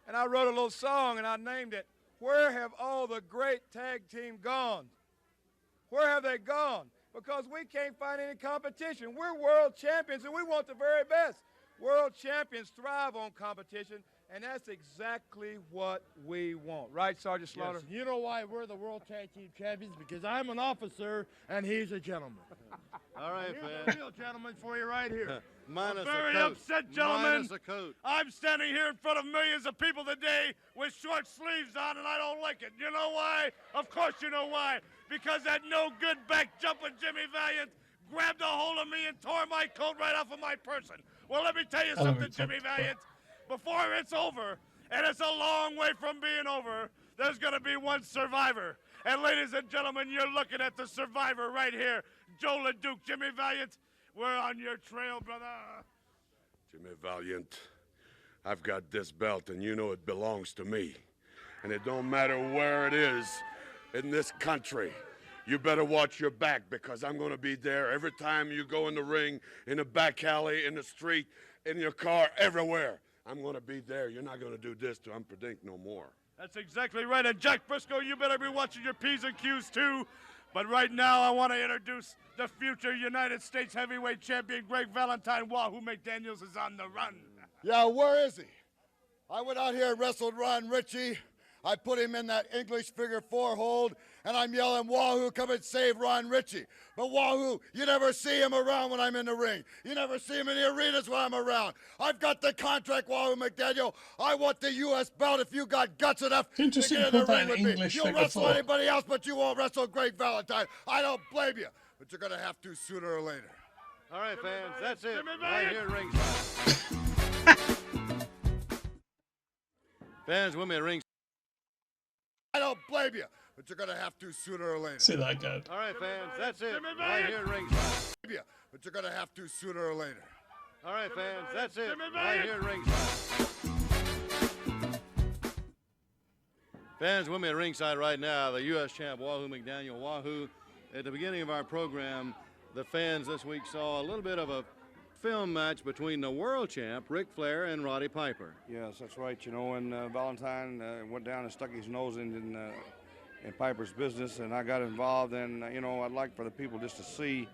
and I wrote a little song, and I named it, Where Have All the Great Tag Team Gone? Where have they gone? Because we can't find any competition. We're world champions, and we want the very best. World champions thrive on competition, and that's exactly what we want. Right, Sergeant Slaughter? Yes. You know why we're the World Tag Team Champions? Because I'm an officer, and he's a gentleman. All right, Here's a real gentleman for you right here. Minus I'm very a coat. upset, gentlemen. Minus a coat. I'm standing here in front of millions of people today with short sleeves on, and I don't like it. You know why? Of course you know why. Because that no-good back-jumping Jimmy Valiant grabbed a hold of me and tore my coat right off of my person. Well, let me tell you something, Jimmy Valiant. Before it's over, and it's a long way from being over, there's going to be one survivor. And ladies and gentlemen, you're looking at the survivor right here. Joe LeDuc, Jimmy Valiant, we're on your trail, brother. Jimmy Valiant, I've got this belt, and you know it belongs to me. And it don't matter where it is in this country. You better watch your back, because I'm going to be there every time you go in the ring, in the back alley, in the street, in your car, everywhere. I'm going to be there. You're not going to do this to Humperdinck no more. That's exactly right. And Jack Briscoe, you better be watching your P's and Q's too. But right now, I want to introduce the future United States heavyweight champion, Greg Valentine. Wahoo McDaniels is on the run. Yeah, where is he? I went out here and wrestled Ron Ritchie. I put him in that English figure 4 hold, and I'm yelling, Wahoo, come and save Ron Ritchie. But Wahoo, you never see him around when I'm in the ring. You never see him in the arenas when I'm around. I've got the contract, Wahoo McDaniel. I want the U.S. belt if you got guts enough to get in the ring with me. You'll wrestle anybody else, but you won't wrestle Greg Valentine. I don't blame you, but you're going to have to sooner or later. All right, fans, that's it. Right here at ringside. Fans, with me at ringside. I don't blame you, but you're going to have to sooner or later. See that guy. All right, fans, that's it. Right here at ringside. But you're going to have to sooner or later. All right, fans, that's it. Right here at ringside. Fans, with me at ringside right now, the U.S. champ, Wahoo McDaniel. Wahoo, at the beginning of our program, the fans this week saw a little bit of a film match between the world champ, Ric Flair, and Roddy Piper. Yes, that's right. You know, when Valentine went down and stuck his nose in Piper's business, and I got involved, and, you know, I'd like for the people just to see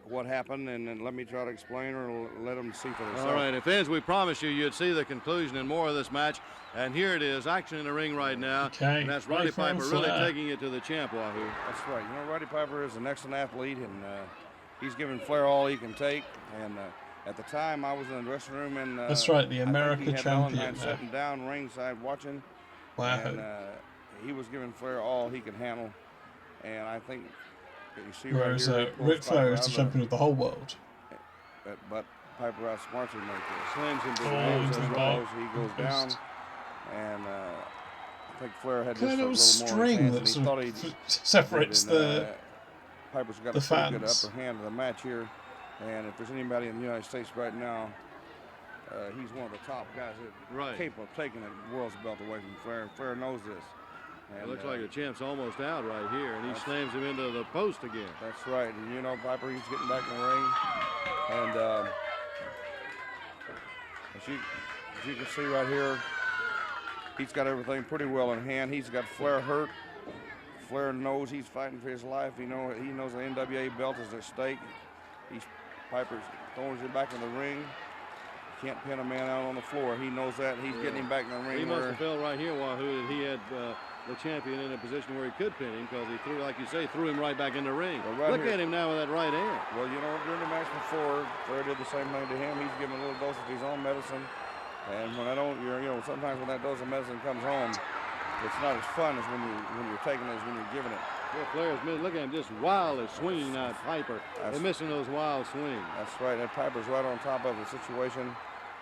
what happened, and then let me try to explain or let them see for themselves. All right, and fans, we promised you'd see the conclusion and more of this match, and here it is, action in the ring right now. Okay. And that's Roddy Piper really taking it to the champ, Wahoo. That's right. You know, Roddy Piper is an excellent athlete, and he's giving Flair all he can take, and at the time I was in the dressing room, and that's right, the America champion, sitting down ringside watching. Wow. And he was giving Flair all he could handle, and I think you see whereas right here, Ric Flair is the champion of the whole world. But Piper outsmarts him right there. Slams him to the he goes down, and I think Flair had kind just of a string little more that chance, separates the Piper's got the a pretty good upper hand of the match here, and if there's anybody in the United States right now he's one of the top guys that capable of taking the world's belt away from Flair. Flair knows this. And, it looks like the champ's almost out right here, and he slams him into the post again. That's right. And you know, Piper, he's getting back in the ring. And as you can see right here, he's got everything pretty well in hand. He's got Flair hurt. Flair knows he's fighting for his life. He knows the NWA belt is at stake. Piper's throwing him back in the ring. Can't pin a man out on the floor. He knows that. He's getting him back in the ring. He must have felt right here, Wahoo, that he had the champion in a position where he could pin him, because he threw, like you say, threw him right back in the ring. Well, Look at him now with that right hand. Well, you know, during the match before, Flair did the same thing to him. He's giving a little dose of his own medicine. And when sometimes when that dose of medicine comes home, it's not as fun as when you're taking it as when you're giving it. Well, Flair's look at him just wildly swinging that Piper. They're missing those wild swings. That's right. And Piper's right on top of the situation.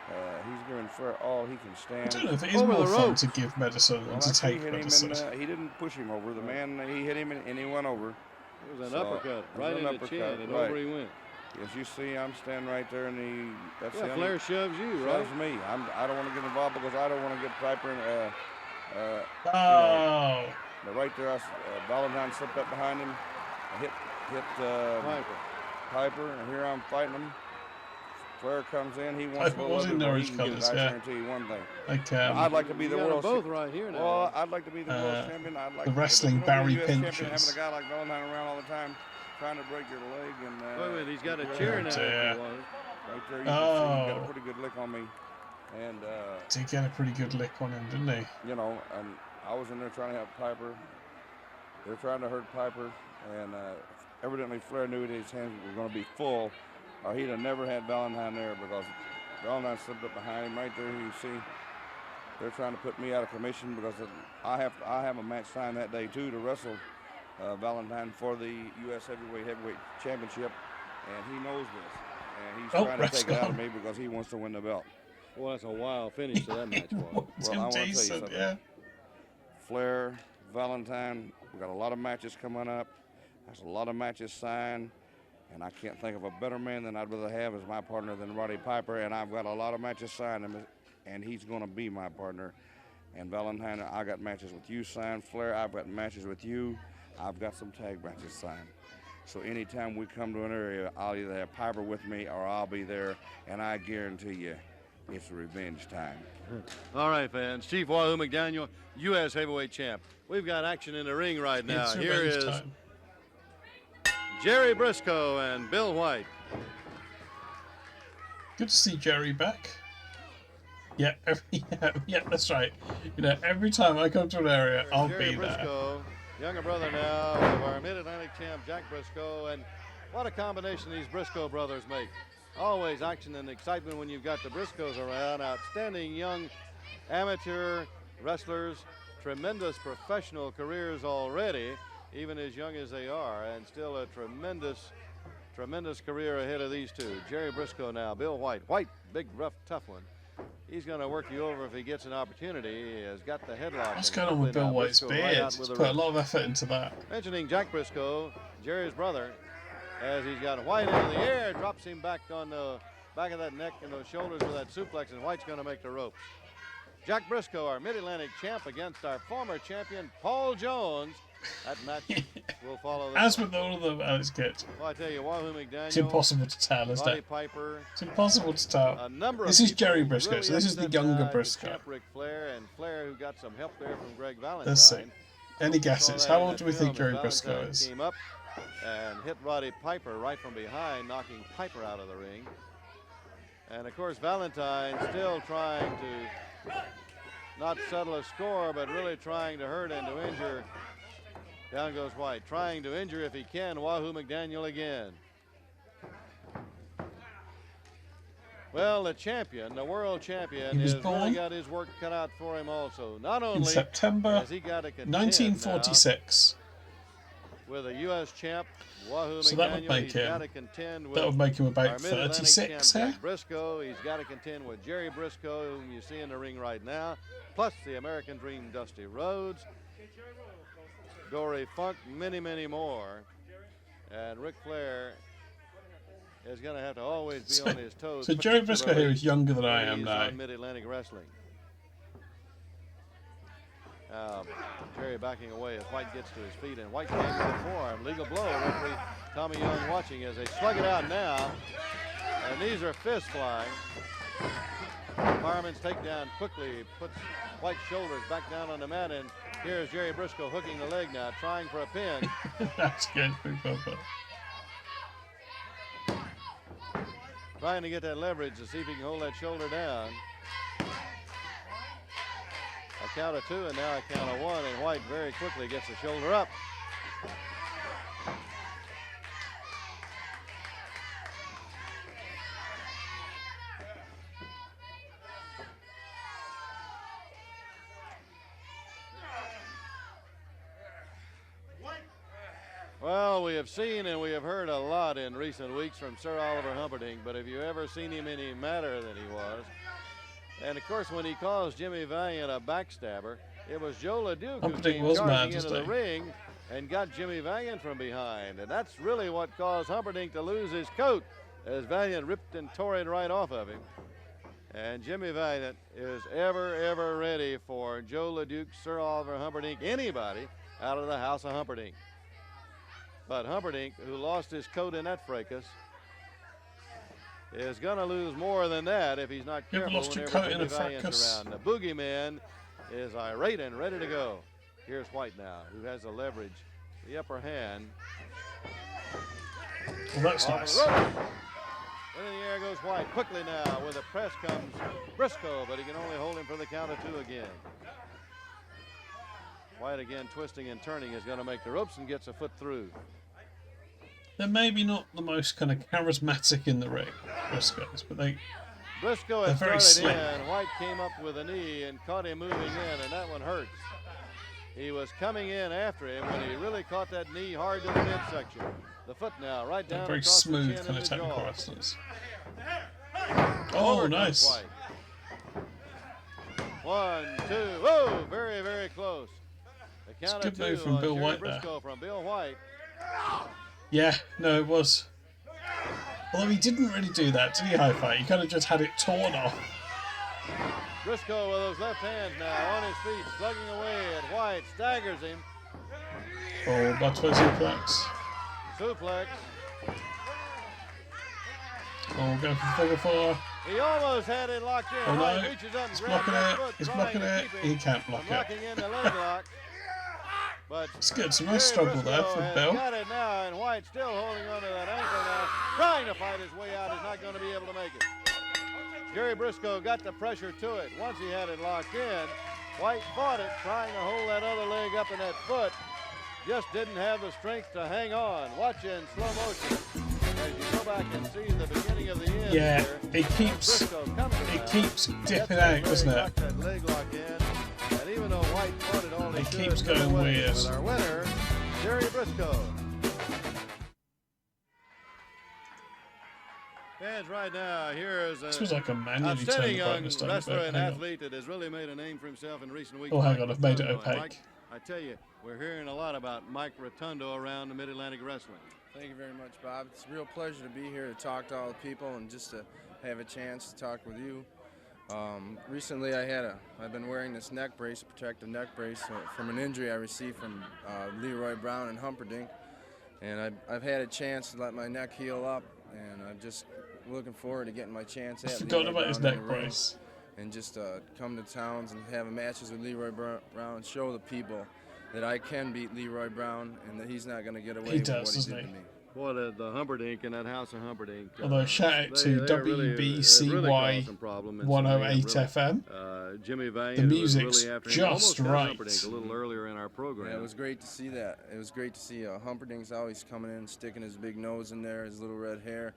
He's giving Flair all he can stand. I don't know if it is more fun to give medicine than to take medicine. He didn't push him over. The man, he hit him and he went over. It was an uppercut right in the chin, and over he went. As you see, I'm standing right there, and Flair shoves you, right? Shoves me. I don't want to get involved because I don't want to get Piper in. Right there, Valentine slipped up behind him, hit Piper, and here I'm fighting him. Flair comes in. He wants to go over where he can get it. I guarantee you one thing. I'd like to be the world champion. Right here now. Well, I'd like to be the world champion. I'd like the wrestling Barry Pinches. Having a guy like Valentine around all the time, trying to break your leg. And wait a minute, he's got a chair now. Right there, you can see he got a pretty good lick on me. And did get a pretty good lick on him, didn't he? You know, and I was in there trying to help Piper. They're trying to hurt Piper, and evidently Flair knew that his hands were going to be full, or he'd have never had Valentine there, because Valentine slipped up behind him right there. You see, they're trying to put me out of commission because I have a match signed that day too to wrestle Valentine for the U.S. Heavyweight Championship, and he knows this, and he's trying to take it out of me because he wants to win the belt. Well, that's a wild finish to that match. Well, I want to tell you something. Yeah. Flair, Valentine, we got a lot of matches coming up. There's a lot of matches signed, and I can't think of a better man than I'd rather have as my partner than Roddy Piper, and I've got a lot of matches signed, and he's going to be my partner. And Valentine, I got matches with you signed. Flair, I've got matches with you. I've got some tag matches signed. So anytime we come to an area, I'll either have Piper with me or I'll be there, and I guarantee you, it's revenge time. All right, fans. Chief Wahoo McDaniel, U.S. Heavyweight Champ. We've got action in the ring right now. Here is Jerry Briscoe and Bill White. Good to see Jerry back. Yeah, that's right. You know, every time I come to an area, I'll Jerry be Briscoe, there. Younger brother now of our Mid-Atlantic champ, Jack Briscoe, and what a combination these Briscoe brothers make. Always action and excitement when you've got the Briscoes around. Outstanding young amateur wrestlers, tremendous professional careers already, even as young as they are, and still a tremendous career ahead of these two. Jerry Briscoe now, Bill White. White, big, rough, tough one. He's going to work you over if he gets an opportunity. He has got the headlock. What's going on with Bill White's beard? He's put a lot of effort into that. Mentioning Jack Briscoe, Jerry's brother, as he's got White into the air, drops him back on the back of that neck and those shoulders with that suplex, and White's going to make the ropes. Jack Briscoe, our Mid-Atlantic champ, against our former champion, Paul Jones. That match will follow this. As with all of them, it's good. Well, I tell you, Wahoo McDaniel. It's impossible to tell, isn't it? Piper, it's impossible to tell. A number this of is Jerry Briscoe, really so this is the younger Briscoe. Champ Ric Flair, and Flair, who got some help there from Greg Valentine. Let's see. Any guesses? How old do we think Jerry Briscoe is? Came up and hit Roddy Piper right from behind, knocking Piper out of the ring. And of course, Valentine still trying to not settle a score, but really trying to hurt and to injure. Down goes White, trying to injure if he can Wahoo McDaniel again. Well, the champion, the world champion, has really got his work cut out for him also. Not only in September has he got to 1946. With a U.S. champ, Wahoo So McDaniel, that would make he's him. got to contend with That would make him about our Mid-Atlantic 36 champ, here. Jack Briscoe. He's got to contend with Jerry Briscoe, whom you see in the ring right now, plus the American Dream, Dusty Rhodes, Dory Funk, many, many more. And Ric Flair is going to have to always be on his toes. So Jerry Briscoe here is younger than I am now. On Mid-Atlantic Wrestling. Jerry backing away as White gets to his feet, and White can't get the forearm. Legal blow. Referee Tommy Young watching as they slug it out now, and these are fists flying. Fireman's takedown quickly puts White's shoulders back down on the mat, and here's Jerry Briscoe hooking the leg now, trying for a pin. That's good, Big Papa. Trying to get that leverage to see if he can hold that shoulder down. A count of 2 and now a count of 1, and White very quickly gets the shoulder up. Well, we have seen and we have heard a lot in recent weeks from Sir Oliver Humperdinck, but have you ever seen him any madder than he was? And of course, when he calls Jimmy Valiant a backstabber, it was Joe LeDuc who came charging into the ring and got Jimmy Valiant from behind. And that's really what caused Humperdinck to lose his coat, as Valiant ripped and tore it right off of him. And Jimmy Valiant is ever ready for Joe LeDuc, Sir Oliver Humperdinck, anybody out of the house of Humperdinck. But Humperdinck, who lost his coat in that fracas, is going to lose more than that if he's not careful whenever Jimmy Valiant's around. The boogeyman is irate and ready to go. Here's White now, who has the leverage, the upper hand. Well, that's nice. In the air goes White. Quickly now, with a press comes Briscoe, but he can only hold him for the count of 2 again. White again twisting and turning is going to make the ropes and gets a foot through. They're maybe not the most kind of charismatic in the ring, Briscoes, but Briscoe had started in. White came up with a knee and caught him moving in, and that one hurts. He was coming in after him when he really caught that knee hard to the midsection. The foot now, right down very across smooth the chin kind and of the technical jaw. wrestlers. Oh, nice. White. 1, 2, whoa, very close. The count It's a good of 2 move from on Bill Jerry White Briscoe there. from Bill White. Yeah, no, it was. Although he didn't really do that, did he, Hi-Fi? He kind of just had it torn off. Briscoe with those left hands now on his feet, slugging away at White, staggers him. Oh, butterfly suplex. Suplex. Oh, going for the figure 4. He almost had it locked in. Oh no, White reaches up and he's grabs blocking that it, foot, he's trying blocking to it, keep him he can't block from it. locking in the leg lock. But It's good, some nice Jerry struggle there Briscoe from has Bill. got it now, and White still holding onto that ankle now, trying to fight his way out. He's not going to be able to make it. Jerry Briscoe got the pressure to it. Once he had it locked in, White fought it, trying to hold that other leg up in that foot. Just didn't have the strength to hang on. Watch in slow motion as you go back and see the beginning of the end. Yeah, here. it keeps dipping out, doesn't it? That leg lock in, and even though White fought it all, It keeps going weird. with our winner, Jerry Briscoe. Fans, right now, here is This was like a manually outstanding turned young brightness down a wrestler bit. and Hang on. athlete that has really made a name for himself in recent weeks. Oh, hang Mike on, I've made it Rotundo. And opaque. Mike, I tell you, we're hearing a lot about Mike Rotundo around the Mid-Atlantic Wrestling. Thank you very much, Bob. It's a real pleasure to be here to talk to all the people and just to have a chance to talk with you. Recently, I've been wearing this neck brace, a protective neck brace, from an injury I received from Leroy Brown and Humperdinck, and I've had a chance to let my neck heal up, and I'm just looking forward to getting my chance at forgot Leroy about his Brown in neck the ring, brace. and just come to towns and have matches with Leroy Brown and show the people that I can beat Leroy Brown and that he's not going to get away with what he did to me. Boy, the Humperdinck in that house of Humperdinck. Although shout out to WBCY 108 FM. Jimmy Valiant, the music's really after him, just right. Humperdinck a little earlier in our program. Yeah, it was great to see that. It was great to see Humperdinck's always coming in, sticking his big nose in there, his little red hair.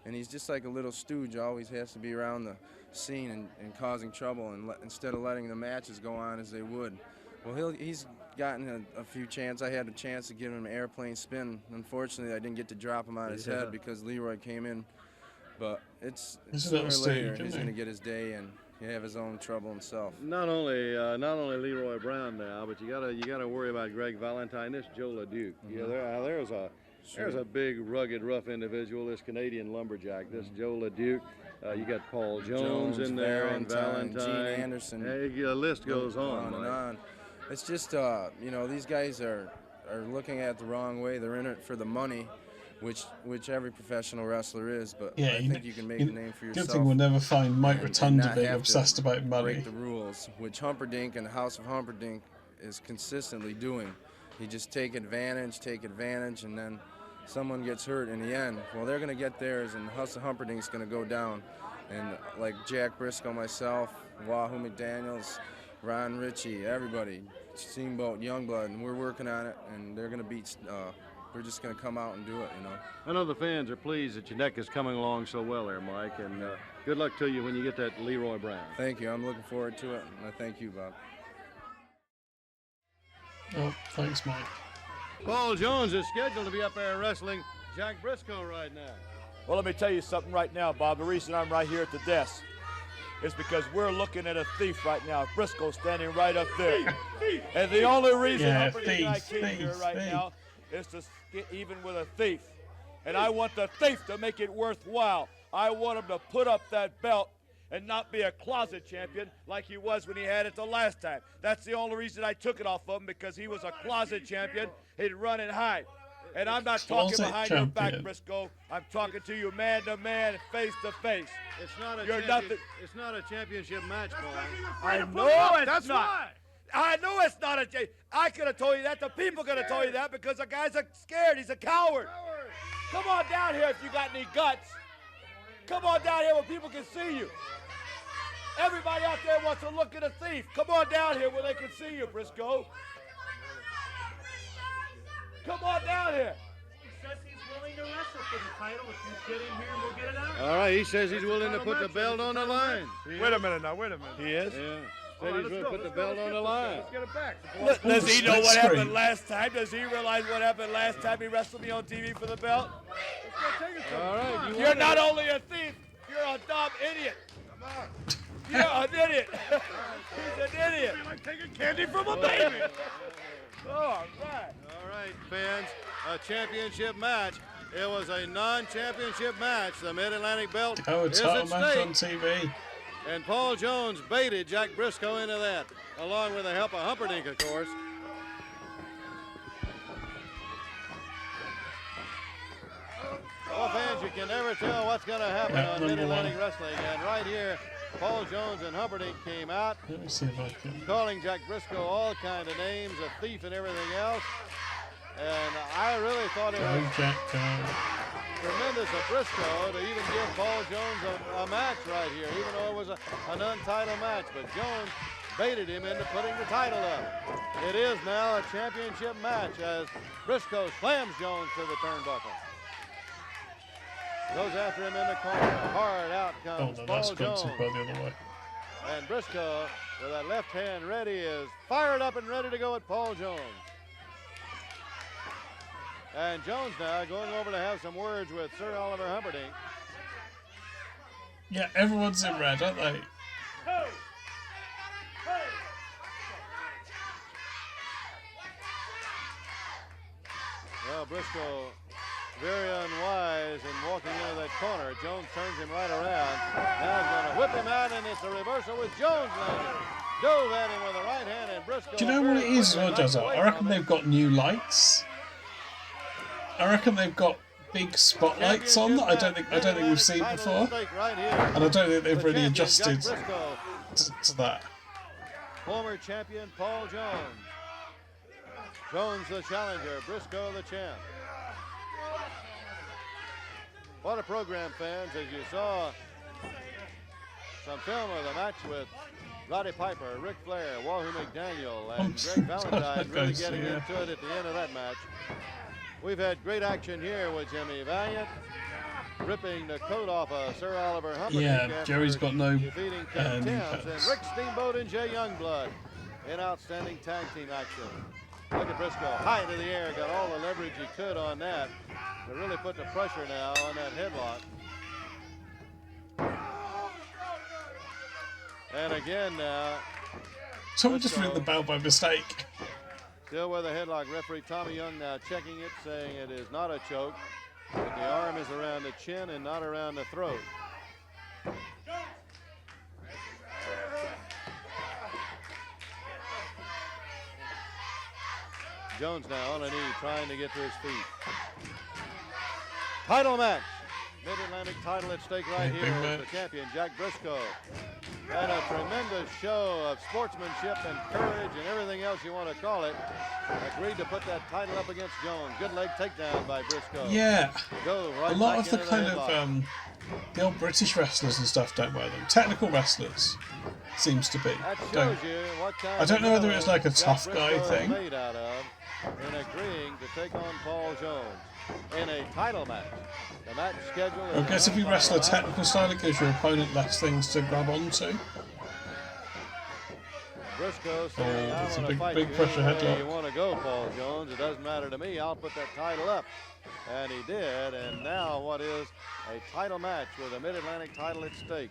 And he's just like a little stooge, always has to be around the scene and causing trouble, and instead of letting the matches go on as they would. Well, he's gotten a few chances. I had a chance to give him an airplane spin. Unfortunately, I didn't get to drop him on his head because Leroy came in. But it's sooner or later he's going to get his day and have his own trouble himself. Not only Leroy Brown now, but you gotta worry about Greg Valentine. This Joe LeDuc. Mm-hmm. Yeah, there's a There's a big, rugged, rough individual, this Canadian lumberjack, this Joe LeDuc. You got Paul Jones in there, and Valentine. Gene Anderson. The list goes on and on. It's just, you know, these guys are looking at it the wrong way. They're in it for the money, which every professional wrestler is. But yeah, I think you can make a name for yourself. Good thing we'll never find Mike Rotunda being obsessed about money. Break the rules, which ℚ𝕚𝕥𝕖 and the House of ℚ𝕚𝕤𝕥 is consistently doing. You just take advantage, and then someone gets hurt in the end. Well, they're going to get theirs, and the House of ℚ𝕚𝕤𝕥 is going to go down. And like Jack Briscoe, myself, 𝐍𝐢𝐠𝐴 McDaniels, Ron Ritchie, everybody, Steamboat, Youngblood, and we're working on it, and they're going to beat. We're just going to come out and do it, you know. I know the fans are pleased that your neck is coming along so well there, Mike, and good luck to you when you get that Leroy Brown. Thank you. I'm looking forward to it, and I thank you, Bob. Oh, thanks, Mike. Paul Jones is scheduled to be up there wrestling Jack Briscoe right now. Well, let me tell you something right now, Bob. The reason I'm right here at the desk is because we're looking at a thief right now. Briscoe's standing right up there. And the only reason ℚ𝕚𝕤𝕏 and I came here right now is to get even with a thief. And I want the thief to make it worthwhile. I want him to put up that belt and not be a closet champion like he was when he had it the last time. That's the only reason I took it off of him, because he was a closet champion. He'd run and hide. And I'm not talking behind your back, Briscoe. I'm talking to you man to man, face to face. It's not a It's not a championship match, Paul. I know it's not. I know it's not a. I could have told you that. The people could have told you that because the guy's scared. He's a coward. Come on down here if you got any guts. Come on down here where people can see you. Everybody out there wants to look at a thief. Come on down here where they can see you, Briscoe. Come on down here. He says he's willing to wrestle for the title. If you get in here, we'll get it out. All right, he says he's willing to put the belt on the line. Wait a minute now, wait a minute. He is? Yeah. Said he's going to put the belt on the line. Let's get it back. Does he know what happened last time? Does he realize what happened last time he wrestled me on TV for the belt? All right. You're not only a thief, you're a dumb idiot. Come on. You're an idiot. He's an idiot. It's like taking candy from a baby. All right. All right, fans. A championship match. It was a non-championship match. The Mid-Atlantic belt is at match stake. on TV. And Paul Jones baited Jack Briscoe into that, along with the help of ℚ𝕚𝕤𝕏, of course. Well, fans, you can never tell what's going to happen on Mid-Atlantic Wrestling. And right here, Paul Jones and ℚ𝕚𝕏𝕏 came out, Let me see if I can. calling Jack Briscoe all kind of names, a thief and everything else. And I really thought it was tremendous of Briscoe to even give Paul Jones a match right here, even though it was an untitled match. But Jones baited him into putting the title up. It is now a championship match as Briscoe slams Jones to the turnbuckle. Goes after him in the corner. Hard out comes Paul Jones. The other way. And Briscoe, with that left hand ready, is fired up and ready to go at Paul Jones. And Jones now going over to have some words with Sir Oliver ℚ𝕚𝕏𝕏. Yeah, everyone's in red, aren't they? Well, Briscoe, very unwise in walking into that corner. Jones turns him right around. Now he's going to whip him out, and it's a reversal with Jones landing. Dove at him with the right hand, and Briscoe. Do you know what it is, Jazza? I reckon they've got new lights. I reckon they've got big spotlights on that I don't think we've seen before, and I don't think they've really adjusted to that. Former champion Paul Jones. Jones the challenger, Briscoe the champ. What a program, fans, as you saw some film of the match with Roddy Piper, Ric Flair, 𝐍𝐢𝐠𝐴 McDaniel, and Greg Valentine really getting into it at the end of that match. We've had great action here with Jimmy Valiant, ripping the coat off of Sir Oliver ℚ𝕚𝕏𝕏. Yeah, Jerry's got no defeating Ken Thames, and Rick Steamboat and Jay Youngblood in outstanding tag team action. Look at Briscoe, high into the air, got all the leverage he could on that to really put the pressure now on that headlock. And again now, someone just ring the bell by mistake. Still with a headlock. Referee Tommy Young now checking it, saying it is not a choke, but the arm is around the chin and not around the throat. Jones now on a knee, trying to get to his feet. Title match. Mid-Atlantic title at stake right here with the champion, Jack Briscoe. And a tremendous show of sportsmanship and courage and everything else you want to call it. Agreed to put that title up against Jones. Good leg takedown by Briscoe. Yeah. Right, a lot of the kind of the old British wrestlers and stuff don't wear them. Technical wrestlers seems to be. I don't know whether it's like a tough guy thing. Made out of in agreeing to take on Paul Jones in a title match. The match schedule is I guess if you wrestle a technical style, it gives your opponent less things to grab onto. Briscoe saying, I want to fight big pressure headlock. You want to go, Paul Jones. It doesn't matter to me. I'll put that title up. And he did. And now what is a title match with a Mid-Atlantic title at stake.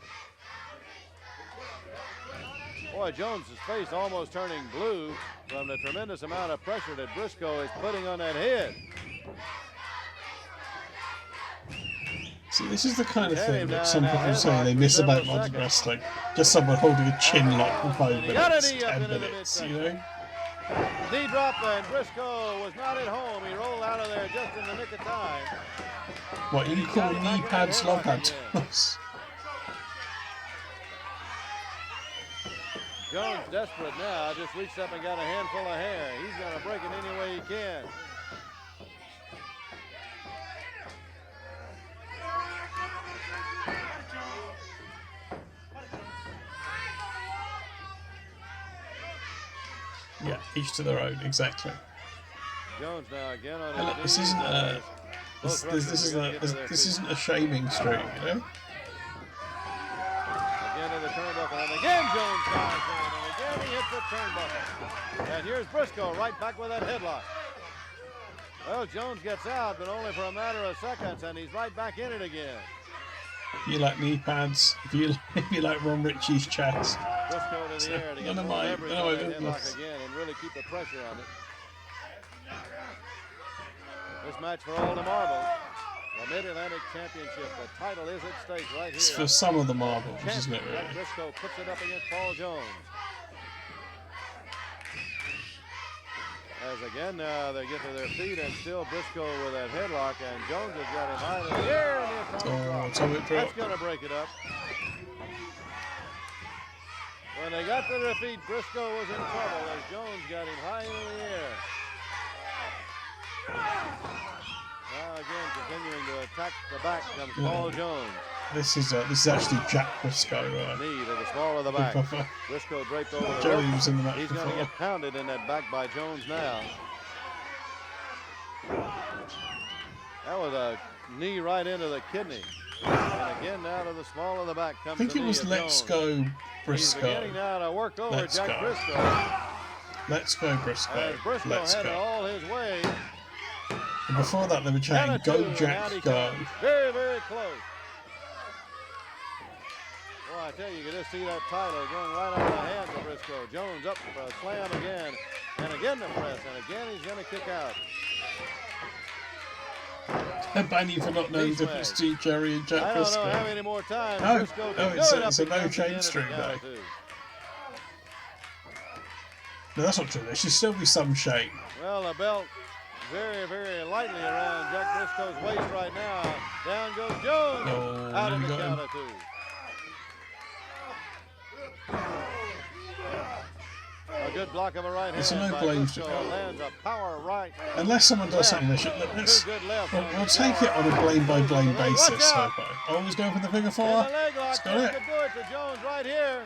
Boy, Jones's face almost turning blue from the tremendous amount of pressure that Briscoe is putting on that head. See, this is the kind of thing that some people say they miss about modern wrestling. Just someone holding a chin lock for 5 minutes, 10 minutes, you know? Knee drop, and Briscoe was not at home. He rolled out of there just in the nick of time. What, you call knee pads log pads? Jones desperate now, just reached up and got a handful of hair. He's going to break it any way he can. Yeah, each to their own, exactly. Jones now again on look, this isn't a this isn't a shaming streak, you know? Again to the turnbuckle, and again Jones dives in, and again he hits the turnbuckle. And here's Briscoe right back with that headlock. Well, Jones gets out, but only for a matter of seconds, and he's right back in it again. If you like knee pads, if you like Ron Ritchie's chest. Briscoe to the air to get more leverage on that headlock again and really keep the pressure on it. This match for all the marbles. The Mid-Atlantic Championship. The title is at stake right here. It's for some of the marbles, isn't it, really? Briscoe puts it up against Paul Jones. As again now they get to their feet, and still Briscoe with that headlock, and Jones has got him high in the air, and the atomic drop. That's going to break it up. When they got to their feet, Briscoe was in trouble as Jones got him high in the air. Now again continuing to attack the back comes Paul Jones. This is actually Jack Briscoe. Knee to the small of the back. Briscoe draped over the Jerry rope. was in the match He's going to get pounded in that back by Jones now. That was a knee right into the kidney. And again now to the small of the back comes I think it was Let's Go Briscoe. He's beginning now to work over Let's Jack go. Briscoe. Let's go Briscoe. As Briscoe Let's had go. it all his way. And before that they were chanting, Go Jack, go. Very, very close. Well, I tell you, you can just see that title going right out of the hands of Briscoe. Jones up for a slam again, and again the press, and again he's going to kick out. Ban you for not knowing the difference between Jerry and Jack Briscoe. I don't know how many more times No, Briscoe no, can it's do it a up no against the chain end streak of the though. count of two. No, that's not true. There should still be some shame. Well, the belt very, very lightly around Jack Briscoe's waist right now. Down goes Jones, out of the count of two. A good block of a right It's hand no by blame Briscoe. Lands a power right. Unless someone does something, they should. We'll take it on a blame by blame basis. Hobo. Always go for the figure four. And the leg lock. It's got This it. could do it to Jones right here.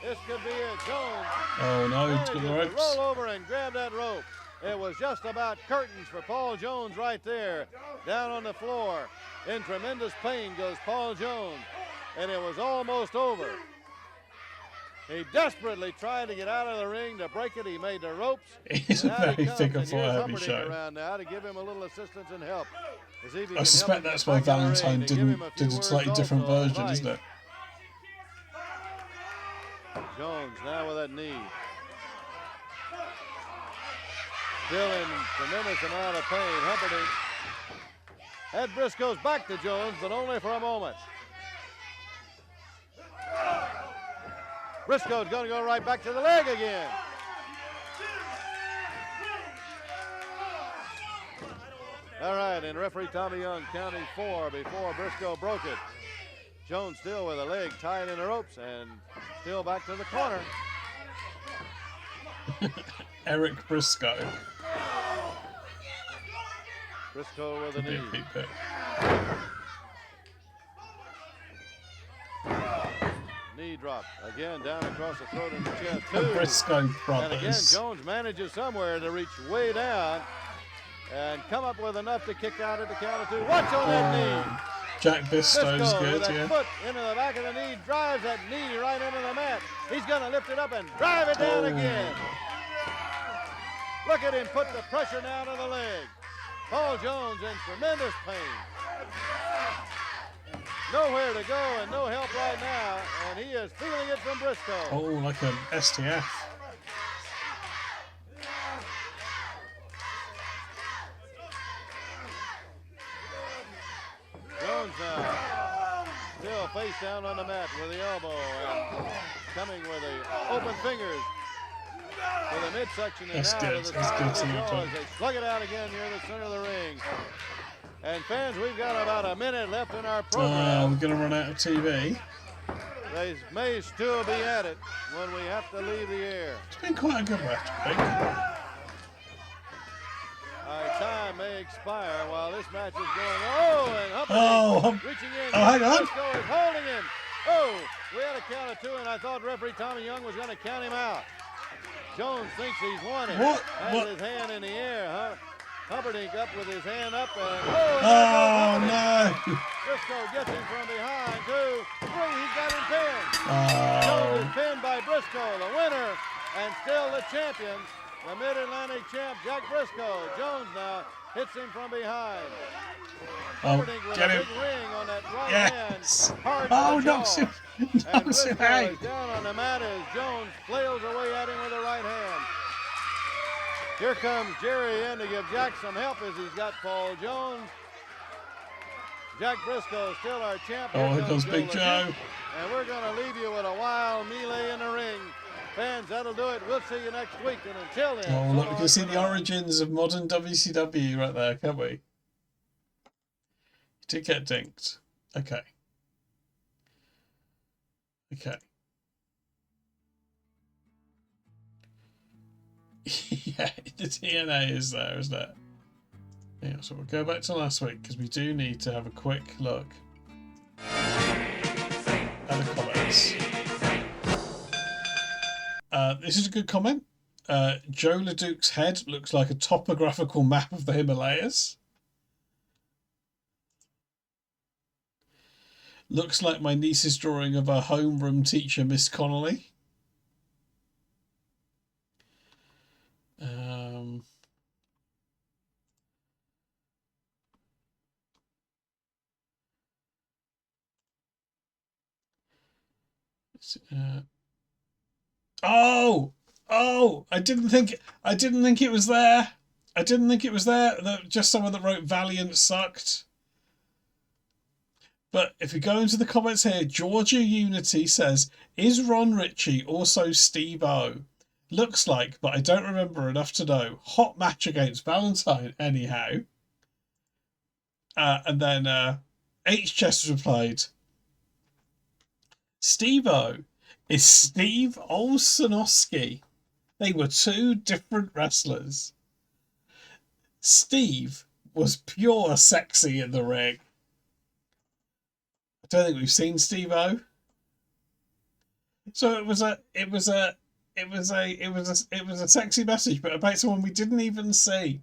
This could be it. Jones. Oh no, it's got the manages to ropes. roll over and grab that rope. It was just about curtains for Paul Jones right there. Down on the floor. In tremendous pain goes Paul Jones. And it was almost over. He desperately tried to get out of the ring to break it. He made the ropes. It's a very figure four heavy Humperdinck show. around now to give him a little assistance and help. To see if he I can suspect help him that's get why back in the ring Valentine and give him a few did a slightly words different also of version, advice. isn't it? Jones now with that knee. Still in tremendous amount of pain. ℚ𝕚𝕥𝕖 had Briscoe's back to Jones, but only for a moment. Briscoe's going to go right back to the leg again. All right, and referee Tommy Young counting 4 before Briscoe broke it. Jones still with a leg tied in the ropes and still back to the corner. Eric Briscoe. Briscoe with a knee. Knee drop again down across the throat and the chest. The Briscoe brothers. And again, Jones manages somewhere to reach way down and come up with enough to kick out at the count of 2. Watch on that knee. Jack Briscoe's Briscoe good, with that yeah. foot into the back of the knee, drives that knee right into the mat. He's going to lift it up and drive it down again. Look at him put the pressure down on the leg. Paul Jones in tremendous pain. Nowhere to go and no help right now, and he is feeling it from Briscoe. Oh, like an STF. Jones now still face down on the mat with the elbow and coming with the open fingers with the midsection and out of the side of the jaw as they slug it out again near the center of the ring. And fans, we've got about a minute left in our program. We're going to run out of TV. They may still be at it when we have to leave the air. It's been quite a good match, I think. Our time may expire while this match is going on. And ℚ𝕚𝕥𝕖 reaching in. Hang on. Briscoe is holding him. Oh, we had a count of 2, and I thought referee Tommy Young was going to count him out. Jones thinks he's won it. What? Has his hand in the air, huh? ℚ𝕚𝕥𝕖 up with his hand up and oh no! Briscoe gets him from behind. 2, 3, he's got him pinned. Oh. Jones is pinned by Briscoe, the winner and still the champion, the Mid-Atlantic champ Jack Briscoe. Jones now hits him from behind. Oh, with get a him! big ring on that right Yes! hand. Hard Oh, to the knocks jaw. him! And Knocks him Briscoe out! is down on the mat as Jones flails away at him with the right hand. Here comes Jerry in to give Jack some help as he's got Paul Jones. Jack Briscoe still our champ. Oh, here comes Big Joe Joe. LeDuc. And we're going to leave you with a wild melee in the ring. Fans, that'll do it. We'll see you next week. And until then. Oh, so look, we long can see for the now. origins of modern WCW right there, can't we? He did get dinked. Okay. Okay. Yeah, the TNA is there, isn't it? Yeah, so we'll go back to last week because we do need to have a quick look at the comments. This is a good comment. Joe LeDuc's head looks like a topographical map of the Himalayas. Looks like my niece's drawing of her homeroom teacher, Miss Connolly. Oh! I didn't think it was there. I didn't think it was there. Just someone that wrote Valiant sucked. But if we go into the comments here, Georgia Unity says, is Ron Ritchie also Steve-O? Looks like, but I don't remember enough to know. Hot match against Valentine, anyhow. And then H. Chester replied, Steve-O is Steve Olsenowski. They were 2 different wrestlers. Steve was pure sexy in the ring. I don't think we've seen Steve-O. So it was a sexy message, but about someone we didn't even see.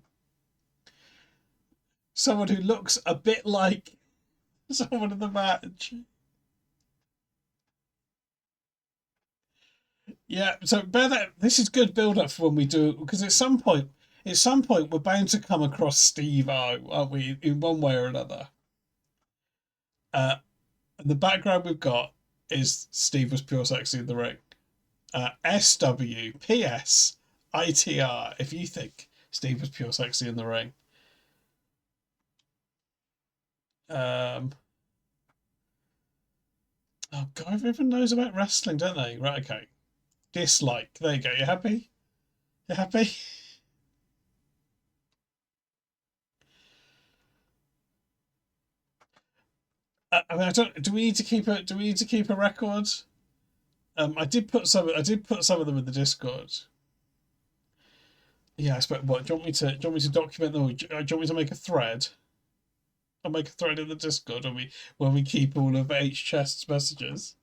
Someone who looks a bit like someone in the match. Yeah, so bear that. This is good build up for when we do it, because at some point we're bound to come across Steve-O, aren't we, in one way or another. And the background we've got is Steve was pure sexy in the ring. SW, PS, ITR, if you think Steve was pure sexy in the ring. Oh God, everyone knows about wrestling, don't they? Right, okay. Dislike. There you go. You happy? You happy? I mean, I don't. Do we need to keep a? Do we need to keep a record? I did put some of them in the Discord. Yeah, but what? Do you want me to document them? Or do you want me to make a thread? I'll make a thread in the Discord when we keep all of 𝐻_Chest's messages.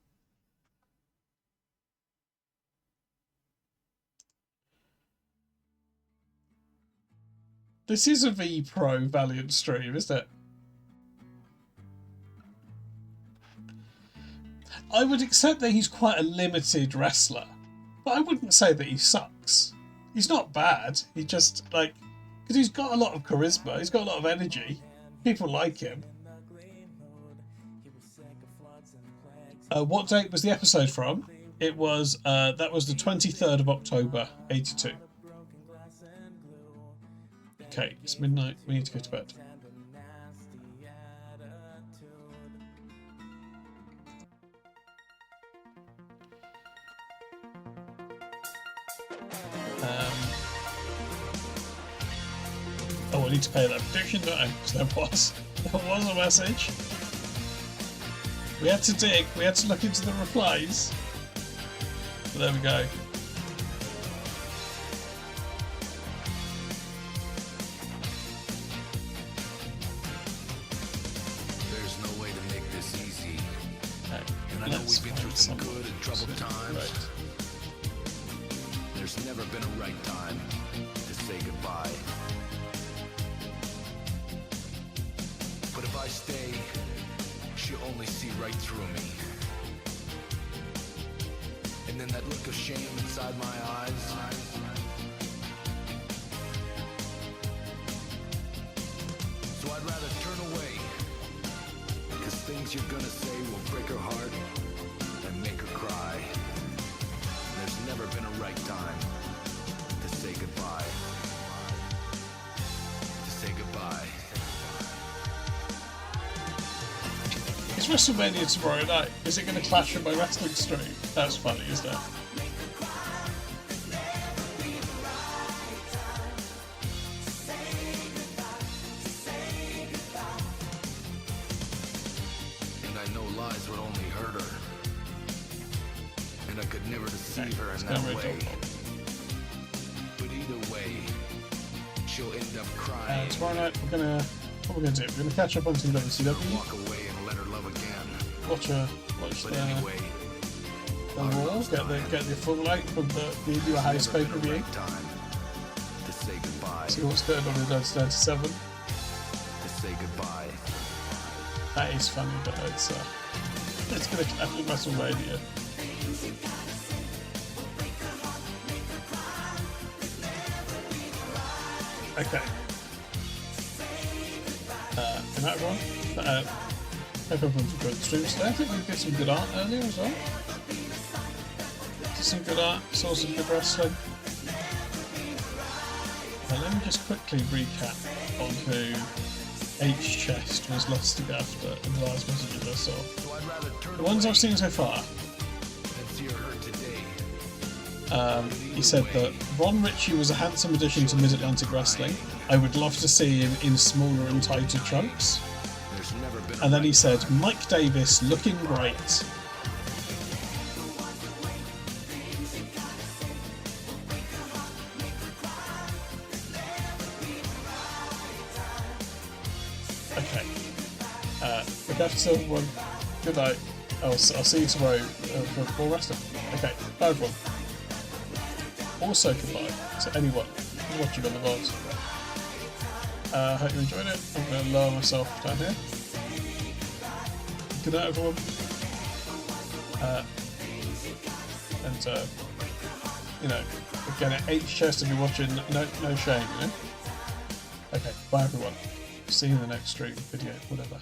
This is a V Pro Valiant stream, isn't it? I would accept that he's quite a limited wrestler, but I wouldn't say that he sucks. He's not bad. He just, like, because he's got a lot of charisma, he's got a lot of energy. People like him. What date was the episode from? It was, that was the 23rd of October, 82. Okay, it's midnight. We need to go to bed. Oh, I need to pay that prediction, don't I? There was a message. We had to dig. We had to look into the replies. But there we go. There's no way to make this easy. And I know we've been through some good and troubled times. Right. There's never been a right time to say goodbye. But if I stay, she'll only see right through me. And then that look of shame inside my eyes. So I'd rather turn away, because things you're gonna say will break her heart and make her cry. There's never been a right time to say goodbye. To say goodbye. It's WrestleMania tomorrow night. Is it going to clash with my wrestling stream? That's funny, isn't it? And I know lies would only hurt her. And I could never deceive her in that way. But either way, she'll end up crying. Tomorrow night, what are we going to do? We're going to catch up on some WCW. Walk away and let her love again. Watch the Raw, get the full light from the new house pay-per-view. See what's going on in 1997. To say goodbye. That is funny, but it's going to clash with WrestleMania. Okay. Good night, everyone. Hope everyone's enjoyed the stream today. I think we did some good art earlier as well. Did some good art, saw some good wrestling. Let me just quickly recap on who 𝐻_Chest was lusting after in the last messages I saw. The ones I've seen so far. He said that Ron Ritchie was a handsome addition to Mid-Atlantic Wrestling. I would love to see him in smaller and tighter trunks. And then he said, Mike Davis looking great. Okay. Look after everyone. Good night. I'll see you tomorrow for more wrestling. Okay, bye everyone. Also goodbye to anyone who's watching on the VOD. Hope you enjoyed it. I'm going to lower myself down here. Good night everyone. You know, again at 𝐻_Chest if you're watching, no shame, you know? Okay, bye everyone. See you in the next stream, video, whatever.